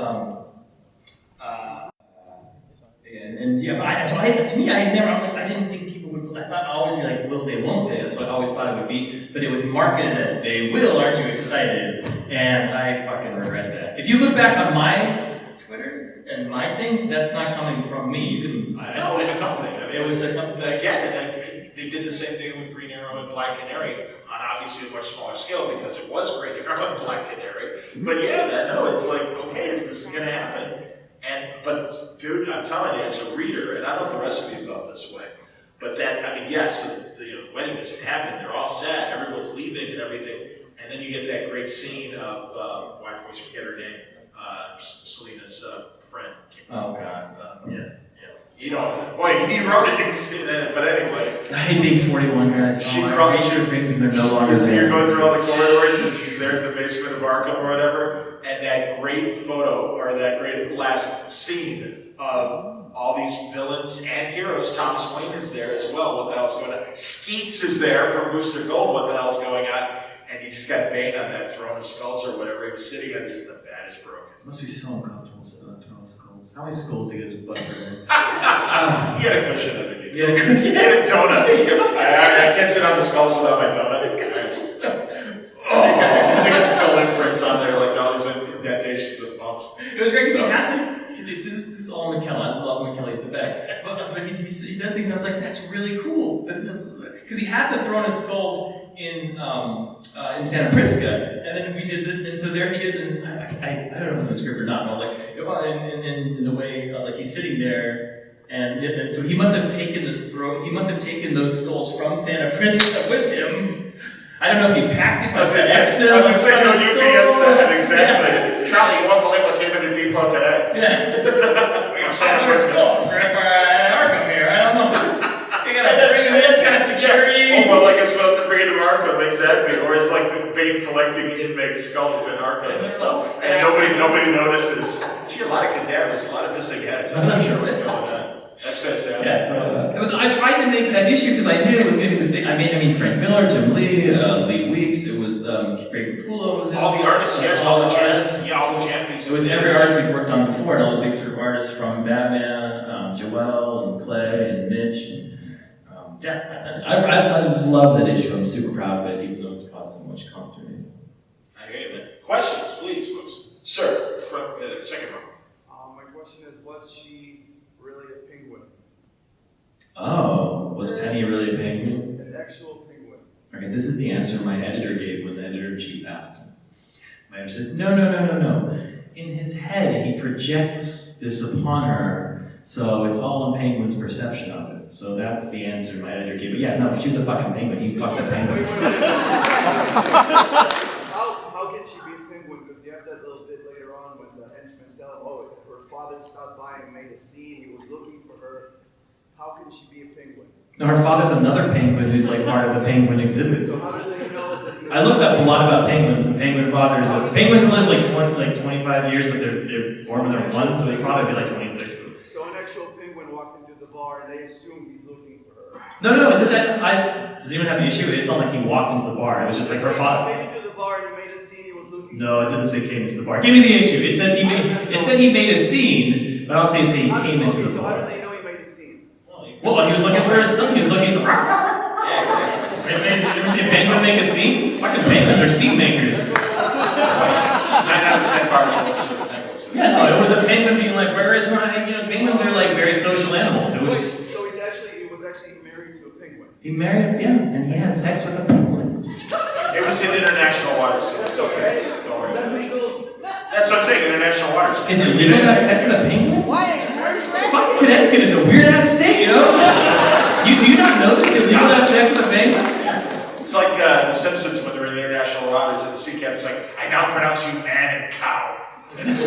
to me, I didn't think people would. I thought I'd always be like, will they, won't they? That's what I always thought it would be. But it was marketed as they will. Aren't you excited? And I fucking regret that. If you look back on my Twitter and my thing, that's not coming from me. You can. No, it was the company. It was the company again. They did the same thing with Green Arrow and Black Canary on obviously a much smaller scale because it was Green Arrow and Black Canary. But yeah, man, no, it's like okay, this is going to happen. But dude, I'm telling you, as a reader, and I don't know if the rest of you felt this way, but yes, the wedding doesn't happen. They're all sad. Everyone's leaving and everything, and then you get that great scene of I always forget her name, Selena's friend. Oh God, yes. You know, boy, he wrote it. But anyway, I hate being 41 guys. She crawls through things and they're no longer. You see her going through all the corridors, and she's there in the basement of Arkham or whatever. And that great photo, or that great last scene of all these villains and heroes. Thomas Wayne is there as well. What the hell's going on? Skeets is there from Booster Gold. What the hell's going on? And you just got Bane on that throne of skulls or whatever he was sitting on. Just the bat is broken. It must be so uncomfortable. How many skulls did he get his butt for? He had a cushion underneath. He had a donut. I can't sit on the skulls without my donut. They got skull imprints on there, like all these indentations of bumps. It was great because This is all McKellen. I love McKellen. He's the best. But he does things. I was like, that's really cool. Because he had the Throne of Skulls in Santa Prisca, and then we did this, and so there he is. And I don't know if it's in the script or not. But I was like, in the way, like he's sitting there, and so he must have taken this throne. He must have taken those skulls from Santa Prisca with him. I don't know if he packed it. I was going to say, no, UPS that, exactly. Yeah. Charlie, you won't believe what came into Depot today. Yeah. From Santa Prisca. Arkham here, I don't know. You gotta bring him in, kind of security. Oh, well, I guess we'll have to bring it to Arkham, exactly. Or it's like the vein collecting inmate skulls in Arkham and stuff. And nobody notices. Gee, a lot of cadavers, a lot of missing heads. I'm not sure what's going on. That's fantastic. Yeah, so, I tried to make that issue because I knew it was going to be this big. I mean, Frank Miller, Jim Lee, Lee Weeks. It was Greg Capullo. Was all the artists, yes, all the artists. Yeah, all the champions. It was every artist we've worked on before, and all the big sort of artists from Batman, Joel, and Clay, and Mitch. And, I love that issue. I'm super proud of it, even though it's caused so much consternation. I hear you, man. Questions, please, folks. Sir, second row. My question is, was she really a penguin? Oh, was Penny really a penguin? An actual penguin. Okay, this is the answer my editor gave when the editor-in-chief asked him. My editor said, no. In his head, he projects this upon her, so it's all in Penguin's perception of it. So that's the answer my editor gave. But yeah, no, if she was a fucking penguin, he fucked a penguin. How can she be a penguin? Because you have that little bit later on when the henchmen tell him, her father stopped by and made a scene, he was looking for her. How can she be a penguin? No, her father's another penguin who's like part of the penguin exhibit. So how do they know that I looked up a lot about penguins, and penguin fathers. Penguins live like 25 years, but they're born when they're 1, so his father would be like 26. So an actual penguin walked into the bar and they assume he's looking for her. No. Does anyone have the issue? It's not like he walked into the bar. It was just like her father. He came into the bar and he made a scene, he was looking No, it didn't say came into the bar. Give me the issue. It says he made a scene, but I don't say he came into the So how bar. do they know he made a scene? Well, he was looking for his son. He was looking. You ever see a penguin make a scene? Fucking penguins are scene makers. 9 out of 10 bars for penguins. Yeah, no, it was a penguin being like, where is my, penguins are like very social animals. It was. So he was actually married to a penguin. He married, yeah, and he had sex with a penguin. It was in international waters, so it's okay. Don't worry. That's what I'm saying, international waters. Is it legal to have sex with a penguin? Why? Fucking Connecticut is a weird ass state, you know? Do you not know that it's illegal to have sex with a penguin? It's like the Simpsons when they're in the international waters at the sea camp. It's like, I now pronounce you man and cow. And it's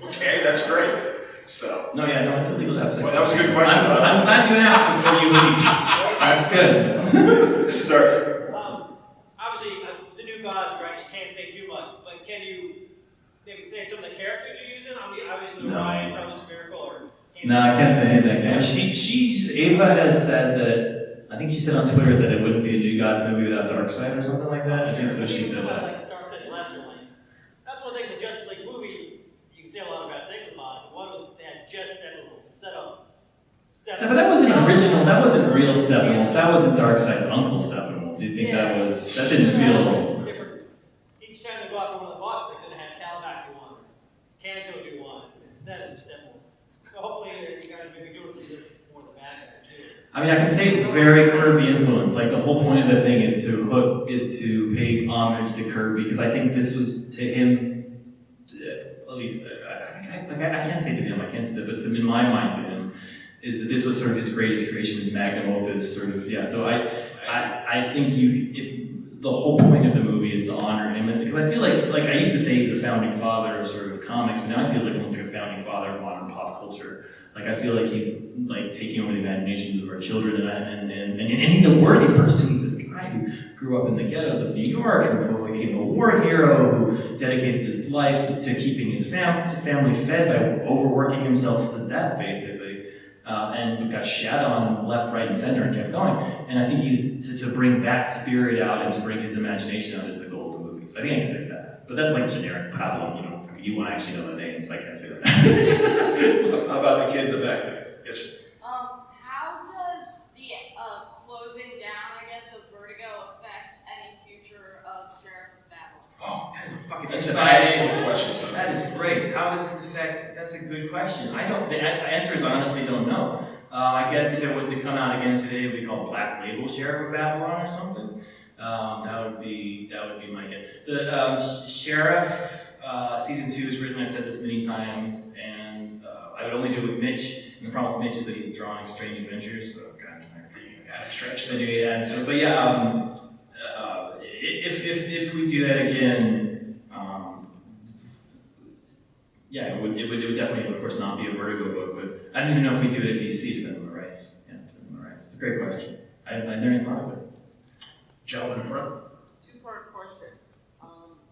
okay, that's great. So. No, it's illegal to have sex. Well, that was a good question. I'm glad you asked before you leave. That's good. Sir. Obviously, the new gods, right? You can't say too much, but can you maybe say some of the characters you're using? I mean, obviously, Ryan, Carlos Miracle, or. No, I can't say anything. Ava has said that, I think she said on Twitter that it wouldn't be a New Gods movie without Darkseid or something like that. I think so, she said that. Like Darkseid Lesser Lane. That's one thing, the Justice League movie, you can say a lot of bad things about it. One was they had just Steppenwolf instead of Steppenwolf. Yeah, but that wasn't original, that wasn't real Steppenwolf, that wasn't Darkseid's uncle Steppenwolf. Do you think that didn't feel... Each time they go out for one of the bots, they could have had Calabac do one, Kanto do one, instead of Steppenwolf. Hopefully you guys may be doing something more than that too. I mean, I can say it's very Kirby influence. Like the whole point of the thing is to pay homage to Kirby, because I think this was to him, at least I can't say to him, I can't say that, but in my mind to him, is that this was sort of his greatest creation, his magnum opus, sort of. Yeah. So I think if the whole point of the movie is to honor him, because I feel like I used to say he's a founding father of sort of comics, but now it feels like almost like a founding father of modern pop culture. Like I feel like he's like taking over the imaginations of our children, and he's a worthy person. He's this guy who grew up in the ghettos of New York, who became a war hero, who dedicated his life to keeping his family fed by overworking himself to death, basically. And got shat on left, right, and center and kept going. And I think he's to bring that spirit out and to bring his imagination out is the goal of the movie. So I think I can say that. But that's like generic pablum, you know. You want to actually know the names, I can't say that. How about the kid in the back there? Yes, sir. How does the closing down, I guess, of Vertigo affect any future of Sheriff of Babylon? Oh, that is a fucking That's an excellent question, sir. That is great. How does it affect? That's a good question. I don't. The answer is I honestly don't know. I guess if it was to come out again today, it would be called Black Label Sheriff of Babylon or something. That would be my guess. The Sheriff season 2 is written. I've said this many times, and I would only do it with Mitch. And the problem with Mitch is that he's drawing Strange Adventures, so kind of Stretch. but yeah, if we do that again, yeah, it would definitely, of course, not be a Vertigo book, but I don't even know if we do it at DC, depending on the rights. Yeah, depends on the rights. It's a great question. I never even thought of it. Gentleman in front. Two-part question.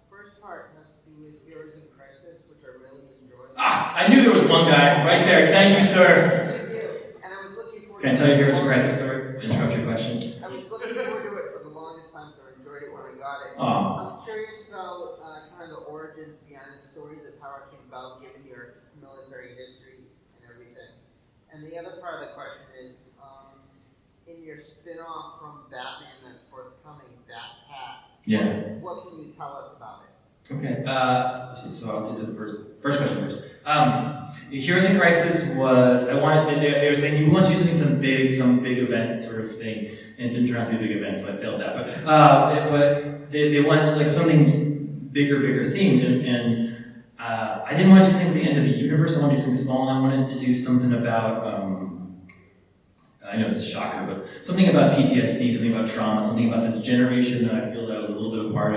First part has to do with Heroes in Crisis, which I really enjoyed. I knew there was one guy right there. Thank you, sir. Thank you. And I was looking forward Can I tell you Heroes in Crisis story? Interrupt your question. I was looking forward to it for the longest time, so I enjoyed it when I got it. Oh, I'm curious about kind of the origins behind the stories of how it came about, given your military history and everything. And the other part of the question is, in your spin-off from Batman that's forthcoming, Batcat, yeah. what can you tell us about it? Okay. So I'll do the first question first. Heroes in Crisis was they were saying you want to do some big event sort of thing, and it didn't turn out to be a big event, so I failed that. But they wanted like something bigger themed, and I didn't want to do something at the end of the universe. I wanted to do something small. I wanted to do something about. I know it's a shocker, but something about PTSD, something about trauma, something about this generation that I feel that I was a little bit a part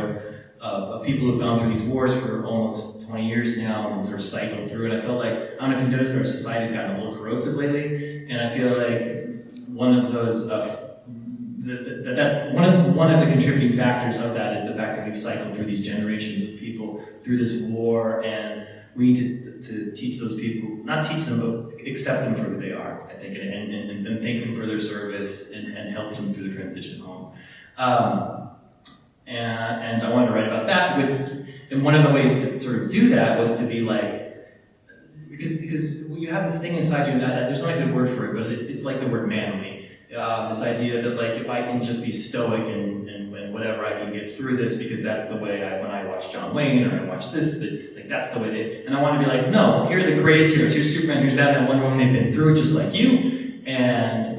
of people who've gone through these wars for almost 20 years now and sort of cycled through it. I felt like, I don't know if you noticed, but our society's gotten a little corrosive lately, and I feel like one of those, that's one of the contributing factors of that is the fact that we've cycled through these generations of people through this war, and we need to teach those people, not teach them, but accept them for who they are, I think, and thank them for their service and help them through the transition home. And I wanted to write about that and one of the ways to sort of do that was to be like, because you have this thing inside you, and there's not a good word for it, but it's like the word manly. This idea that like if I can just be stoic and whatever, I can get through this because that's the way when I watch John Wayne or I watch this, that's the way and I want to be like, no, here are the greatest heroes. Here's Superman, here's Batman, Wonder Woman. They've been through it just like you, and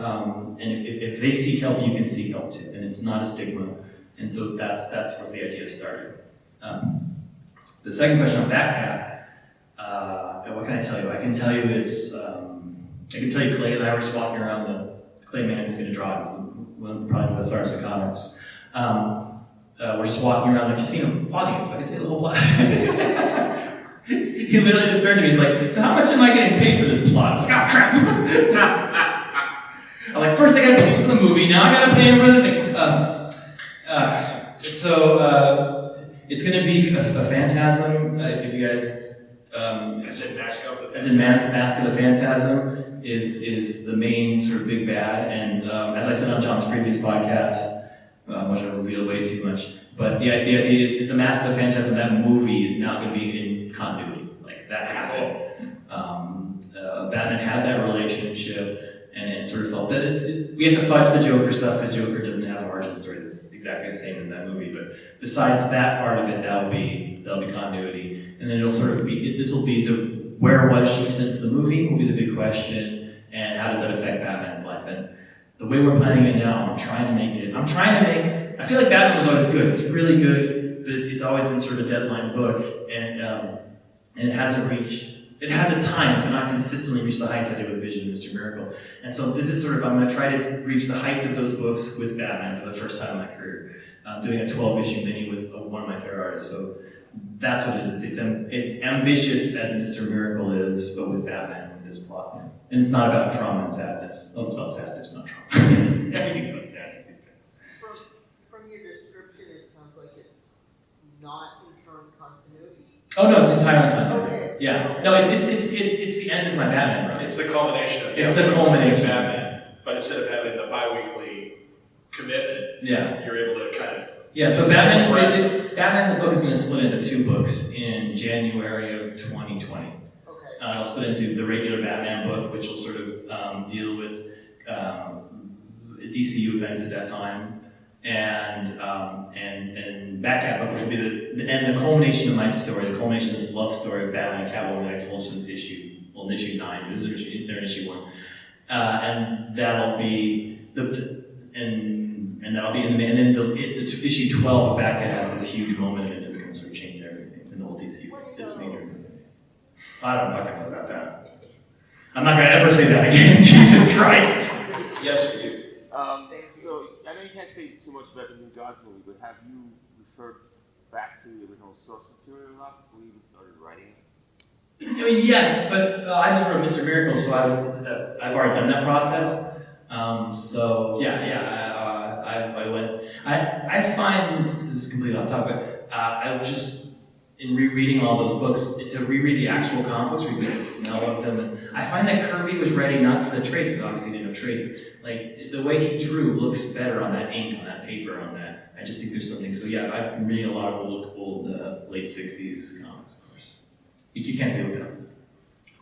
if they seek help, you can seek help too, and it's not a stigma. And so that's where the idea started. The second question on Batcat, what can I tell you? I can tell you Clay and I were just walking around the Clay man who's going to draw probably the best artist in comics. We're just walking around the casino audience, so I can tell you the whole plot. He literally just turned to me, he's like, so how much am I getting paid for this plot? I was like, oh crap! I'm like, first I gotta pay him for the movie, now I gotta pay him for the thing. It's gonna be a phantasm, if you guys... As in Mask of the Phantasm? As in Mask of the Phantasm is the main sort of big bad, and as I said on John's previous podcast, which I reveal way too much, but the idea is the Mask of the Phantasm, that movie is now going to be in continuity. Like, that happened. Batman had that relationship, and it sort of felt that we have to fudge the Joker stuff because Joker doesn't have an origin story that's exactly the same as that movie. But besides that part of it, that'll be continuity, and then it'll sort of be this will be the where was she since the movie will be the big question, and how does that affect Batman's life? And the way we're planning it now, I feel like Batman was always good. It's really good, but it's always been sort of a deadline book, and it hasn't reached. It has at times, but not consistently reached the heights I did with Vision and Mr. Miracle. And so this is sort of, I'm going to try to reach the heights of those books with Batman for the first time in my career. I'm doing a 12-issue mini with one of my favorite artists. So that's what it is. It's ambitious as Mr. Miracle is, but with Batman, with this plot. And it's not about trauma and sadness. Oh, it's about sadness, but not trauma. Everything's about sadness these days. From your description, it sounds like it's not in current continuity. Oh no, it's entirely continuity. Oh, it is. Yeah. Okay. No, it's the end of my Batman run. It's the culmination of It's the culmination. Batman, but instead of having the bi-weekly commitment, you're able to kind of... Yeah, so Batman the book is going to split into 2 books in January of 2020. Okay. I'll split into the regular Batman book, which will sort of deal with DCU events at that time, and Batcat book, which will be the culmination of my story, the culmination of this love story of Batman and Catwoman that I told since issue well, in issue 9, they're in issue 1. And that'll be and that'll be in the, and then issue 12 of Batman has this huge moment in it that's going to sort of change everything in the whole DC. It's major. I don't fucking know about that. I'm not going to ever say that again. Jesus Christ. Yes, we do. So I know you can't say too much about the new Gods movie, but have you referred back to the original source material a lot before you even started writing it? I mean, yes, but I just wrote Mr. Miracle, so I've already done that process. So I went. I find this is completely off topic. I was just in rereading all those books to reread the actual comic books, reread the smell of them, and I find that Kirby was writing not for the trades because obviously he didn't have trades. Like the way he drew looks better on that ink, on that paper, on that. I just think there's something. So yeah, I've been reading a lot of old late '60s comics, of course. You can't do without them.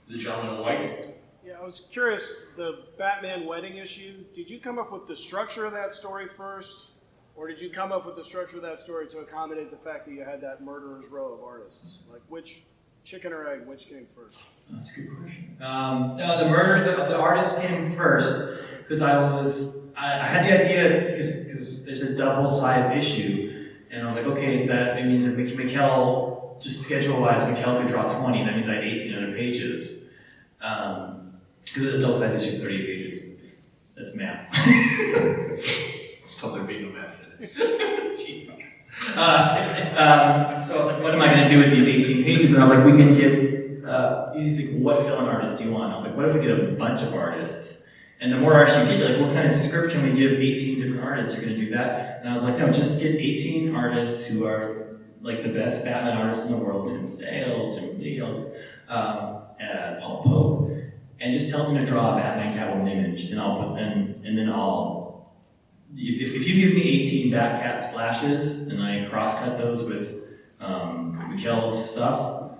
The gentleman in white. Yeah, I was curious, the Batman wedding issue, did you come up with the structure of that story first? Or did you come up with the structure of that story to accommodate the fact that you had that murderer's row of artists? Like, which chicken or egg, which came first? That's a good question. The artist came first because I had the idea because there's a double-sized issue, and I was like, okay, that means that Mikkel, just schedule-wise, Mikkel could draw 20, that means I had 1,800 pages. Because the double-sized issue is 38 pages. That's math. I was told there'd be no math in it. Jesus. So I was like, what am I going to do with these 18 pages? And I was like, we can get, he's like, what fill-in artist do you want? And I was like, what if we get a bunch of artists? And the more artists you get, you're like, what kind of script can we give 18 different artists? You're going to do that? And I was like, no, just get 18 artists who are like the best Batman artists in the world, Tim Sale, Jim Lee, Paul Pope, and just tell them to draw a Batman Catwoman image, and I'll put then I'll. If you give me 18 Batcat splashes and I cross-cut those with Mikkel's stuff,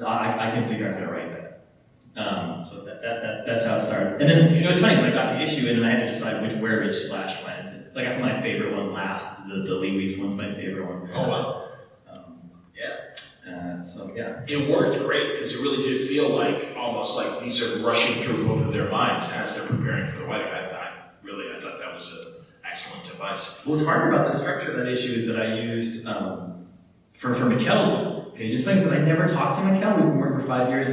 I can figure out how to write that. So that's how it started. And then it was funny because I got the issue and then I had to decide where each splash went. Like I put my favorite one last. The Lee Weeks one's my favorite one. Oh wow. So yeah. It worked great because it really did feel like almost like these are rushing through both of their minds as they're preparing for the wedding. I thought that was an excellent device. What was hard about the structure of that issue is that I used for Mikkel's pages thing, because I never talked to Mikkel. We've been working for 5 years.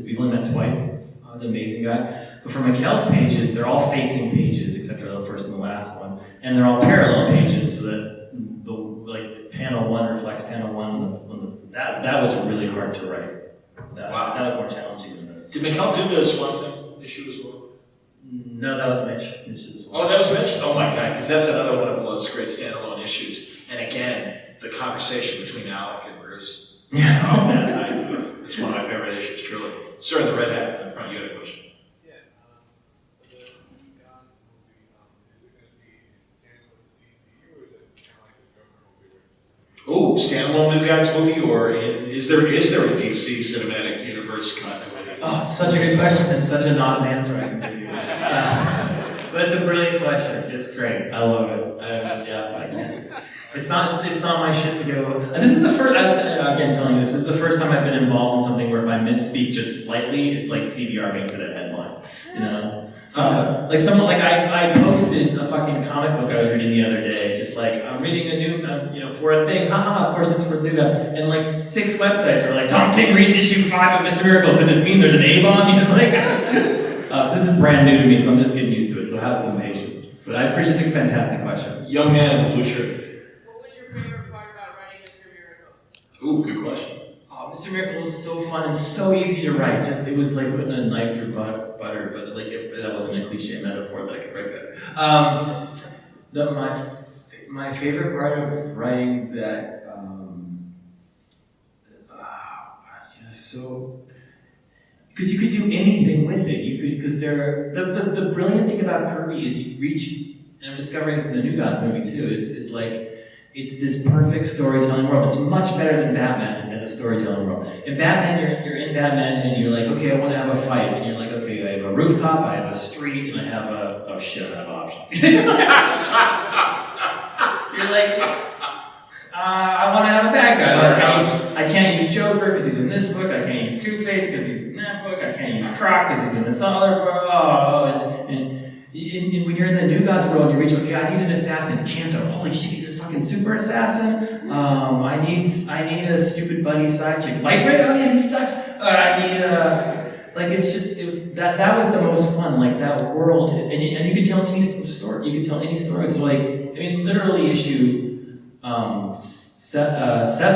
We've only met twice. He's an amazing guy. But for Mikkel's pages, they're all facing pages except for the first and the last one, and they're all parallel pages, so that panel 1 reflects panel 1. That was really hard to write. That was more challenging than this. Did Mikkel do this one thing issue as well? No, that was Mitch. Oh, that was Mitch? Oh my god, because that's another one of those great standalone issues. And again, the conversation between Alec and Bruce. Oh man, it's one of my favorite issues, truly. Sir in the red hat in the front, you had a question. Yeah, the new Gods movie, is it going to be in with DCU or is it kind of like the Joker movie? Ooh, standalone New Gods movie, or is there a DC cinematic universe continuity? Oh, such a good question, and such a not an answer I can give you. But it's a brilliant question. It's great. I love it. I can't. It's not my shit to go. This is the first. Again, telling you this. This is the first time I've been involved in something where if I misspeak just slightly, it's like CBR makes it a headline. You know. I posted a fucking comic book I was reading the other day, just like, I'm reading a new, for a thing, of course it's for new guy, and like 6 websites are like, Tom King reads issue 5 of Mr. Miracle, could this mean there's an A-bomb? So this is brand new to me, so I'm just getting used to it, so have some patience. But I appreciate it's a fantastic question. Young man in the blue shirt. What was your favorite part about writing Mr. Miracle? Ooh, good question. Mr. Miracle was so fun and so easy to write. Just it was like putting a knife through butter, but like if that wasn't a cliche metaphor that I could write better. My favorite part of writing that because you could do anything with it. You could because the brilliant thing about Kirby is you reach, and I'm discovering this in the New Gods movie too. Is like. It's this perfect storytelling world. It's much better than Batman as a storytelling world. In Batman, you're in Batman and you're like, okay, I want to have a fight. And you're like, okay, I have a rooftop, I have a street, and I have oh shit, I have options. You're like, I want to have a bad guy. I can't use Joker because he's in this book. I can't use Two-Face because he's in that book. I can't can't use Croc because he's in this other, and when you're in the New Gods world, you reach, okay, I need an assassin. Kanto, holy shit, he's a fucking super assassin. I need a stupid buddy sidekick. Lightweight, oh yeah, he sucks. I need like it was that was the most fun, like that world, and you could tell any story. You could tell any story. So like, I mean, literally issue 7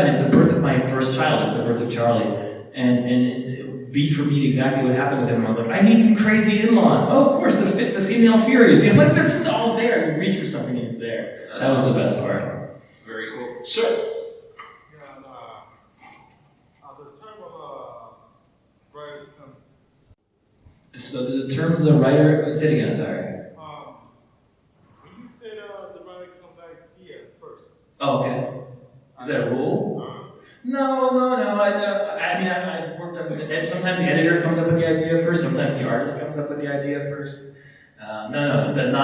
is the birth of my first child. It's the birth of Charlie, and it, beat for beat exactly what happened with him. And I was like, I need some crazy in-laws. Oh, of course, the female Furies. You know, like they're just all there. You reach for something and it's there. That was the best part. Very cool. Sir? Yeah, and, the term of writer's The terms of the writer. Say it again. Sorry. when you said the writer comes idea first. Oh, okay. Is that a rule? No. I mean, I've worked on it. Sometimes the editor comes up with the idea first. Sometimes the artist comes up with the idea first. Not at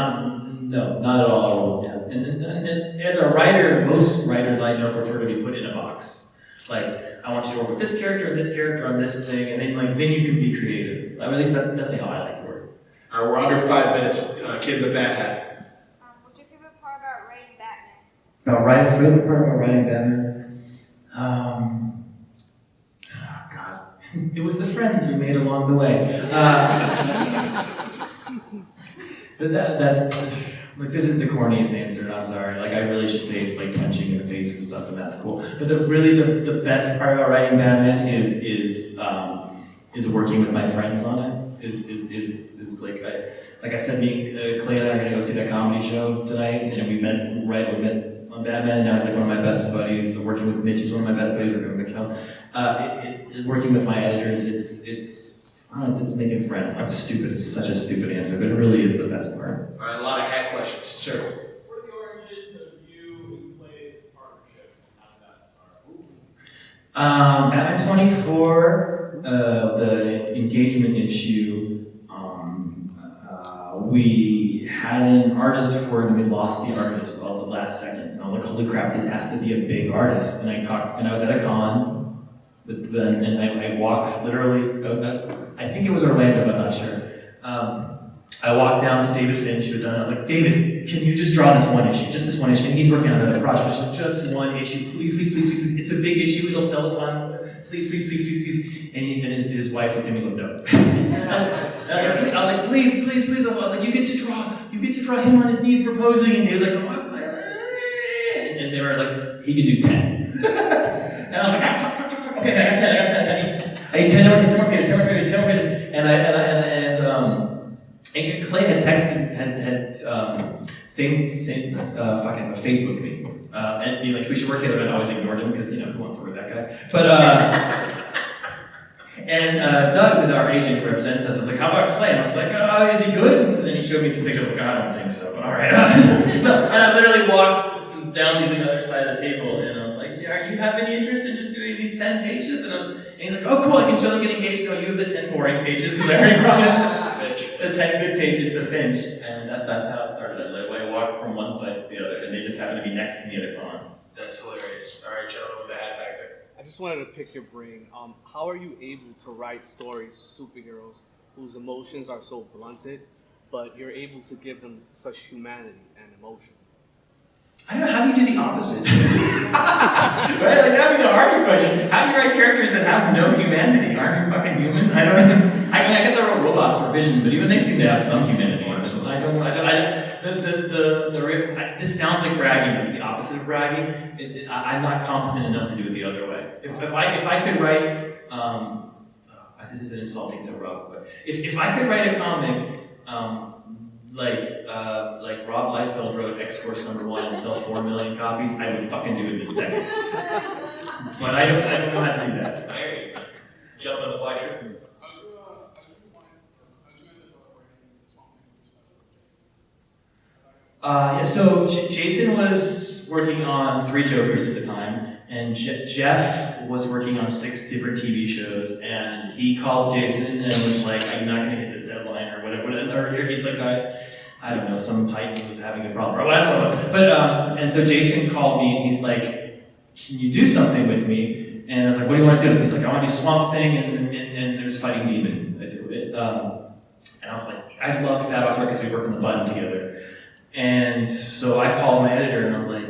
all. Yeah. And as a writer, most writers I know prefer to be put in a box. Like, I want you to work with this character and this character on this thing, and then you can be creative. At least that's how I like to work. All right, we're under 5 minutes. Kid in the Bat Hat. What's your favorite part about writing Batman? Favorite part about writing Batman? Oh God, it was the friends we made along the way. That's like, this is the corniest answer, and I'm sorry. Like, I really should say like punching in the face and stuff, and that's cool. But the best part about writing Batman is working with my friends on it. Is like I said, me, Clay and I are gonna go see that comedy show tonight, and we met on Batman, and now he's like one of my best buddies. So working with Mitch is one of my best buddies. Working with Mikkel, working with my editors, it's making friends. That's stupid. It's such a stupid answer, but it really is the best part. All right, a lot of hat questions, sir. What are the origins of you and Clay's partnership? How did that start? Batman 24, the engagement issue. We had an artist for it, and we lost the artist all the last second. And I was like, holy crap, this has to be a big artist. And I was at a con, and I walked literally, I think it was Orlando, but I'm not sure. I walked down to David Finch, who had done it. I was like, David, can you just draw this one issue? Just this one issue. And he's working on another project. Just one issue. Please. It's a big issue. It'll sell the time. Please. And his wife looked at me and was like, no. I was like, please. I was like, you get to draw him on his knees proposing. And he was like, oh, and they were like, he could do 10. And I was like, fuck. Okay, I got 10. I need 10 more pages. And Clay had texted, same fucking Facebook me, and being like, we should work together, and I always ignored him, because, who wants to work with that guy? But, and Doug, with our agent who represents us, was like, how about Clay? And I was like, is he good? And then he showed me some pictures, like, I don't think so, but alright. And I literally walked down to the other side of the table, and I was like, yeah, you have any interest in just doing these 10 pages? And he's like, oh cool, I can show them getting engaged. No, you have the 10 boring pages, because I already promised the 10 good pages to Finch. And that's how it started. I walked from one side to the other, and they just happened to be next to me at a con. That's hilarious. All right, gentlemen with the hat back there. I just wanted to pick your brain. How are you able to write stories, superheroes, whose emotions are so blunted, but you're able to give them such humanity and emotion? I don't know, how do you do the opposite? Right? Like, that'd be the harder question. How do you write characters that have no humanity? Aren't you fucking human? I guess I wrote robots for Vision, but even they seem to have some humanity. This sounds like bragging, but it's the opposite of bragging. I'm not competent enough to do it the other way. If I could write, this is insulting to Rob, but if I could write a comic, like Rob Liefeld wrote X-Force #1 and sell 4 million copies, I would fucking do it in a second. But I don't know how to do that. I hear you. Gentlemen with black shirt. So Jason was working on 3 Jokers at the time, and Jeff was working on 6 different TV shows, and he called Jason and was like, I'm not going to hit this deadline, or whatever. Or he's like, I don't know, some Titan was having a problem, or I don't know what it was. But, and so Jason called me, and he's like, can you do something with me? And I was like, what do you want to do? He's like, I want to do Swamp Thing, and there's fighting demons. And I was like, I love Fat Box Work because we worked on the button together. And so I called my editor and I was like,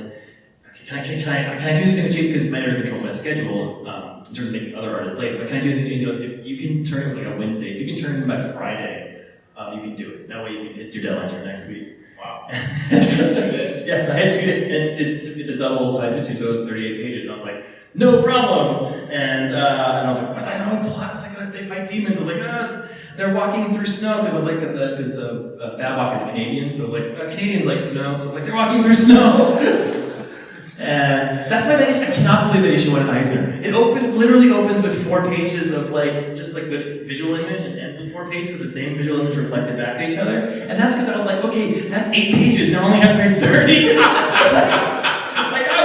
can I do this thing with you? Because my editor controls my schedule in terms of making other artists late. So can I do this thing? He goes, if you can turn it was like a Wednesday. If you can turn it in by Friday, you can do it. That way you can hit your deadlines for next week. Wow. Yes, I had 2 days. It's a double-sized issue, so it's 38 pages. And I was like, no problem. And I was like, what? I know a plot. I was like, oh, they fight demons. I was like, they're walking through snow. Because I was like, because Fabok is Canadian, so like Canadians like snow. So I was like, they're walking through snow. And that's why I cannot believe that issue won an Eisner. It literally opens with 4 pages of just the visual image and ends with 4 pages of the same visual image reflected back at each other. And that's because I was like, okay, that's 8 pages, now I only have to write 30.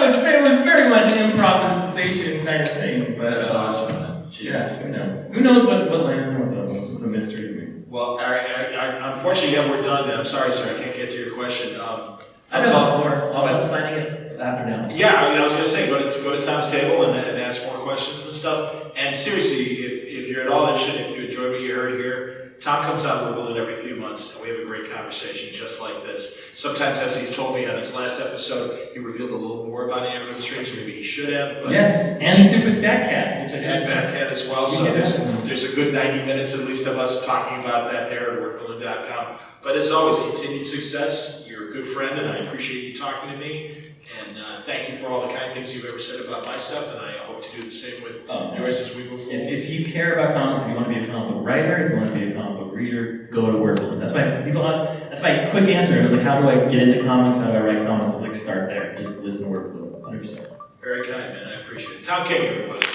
It was very much an improvisation kind of thing. But, that's awesome, man. Jesus. Yeah, who knows? Who knows what lands and what doesn't? It's a mystery to me. Well, unfortunately, yeah, we're done. I'm sorry, sir, I can't get to your question. I'll be signing it after now. Yeah, I was going to say, go to Tom's table and ask more questions and stuff. And seriously, if you're at all interested, if you enjoyed what you heard here, Tom comes on Wimbledon every few months, and we have a great conversation just like this. Sometimes, as he's told me on his last episode, he revealed a little more about Ambulance Streams, maybe he should have. But yes, and Stupid Batcat. And Batcat as well, so there's a good 90 minutes at least of us talking about that there at workbuilding.com. But as always, continued success. You're a good friend, and I appreciate you talking to me. And thank you for all the kind things you've ever said about my stuff, and I hope to do the same with yours as we move forward. If you care about comics, if you want to be a comic book writer, if you want to be a comic book reader, go to Workbuilding. That's my quick answer. It was like, how do I get into comics? How do I write comics? It's like, start there. Just listen to Workbuilding. 100%. Very kind, man. I appreciate it. Tom King, everybody.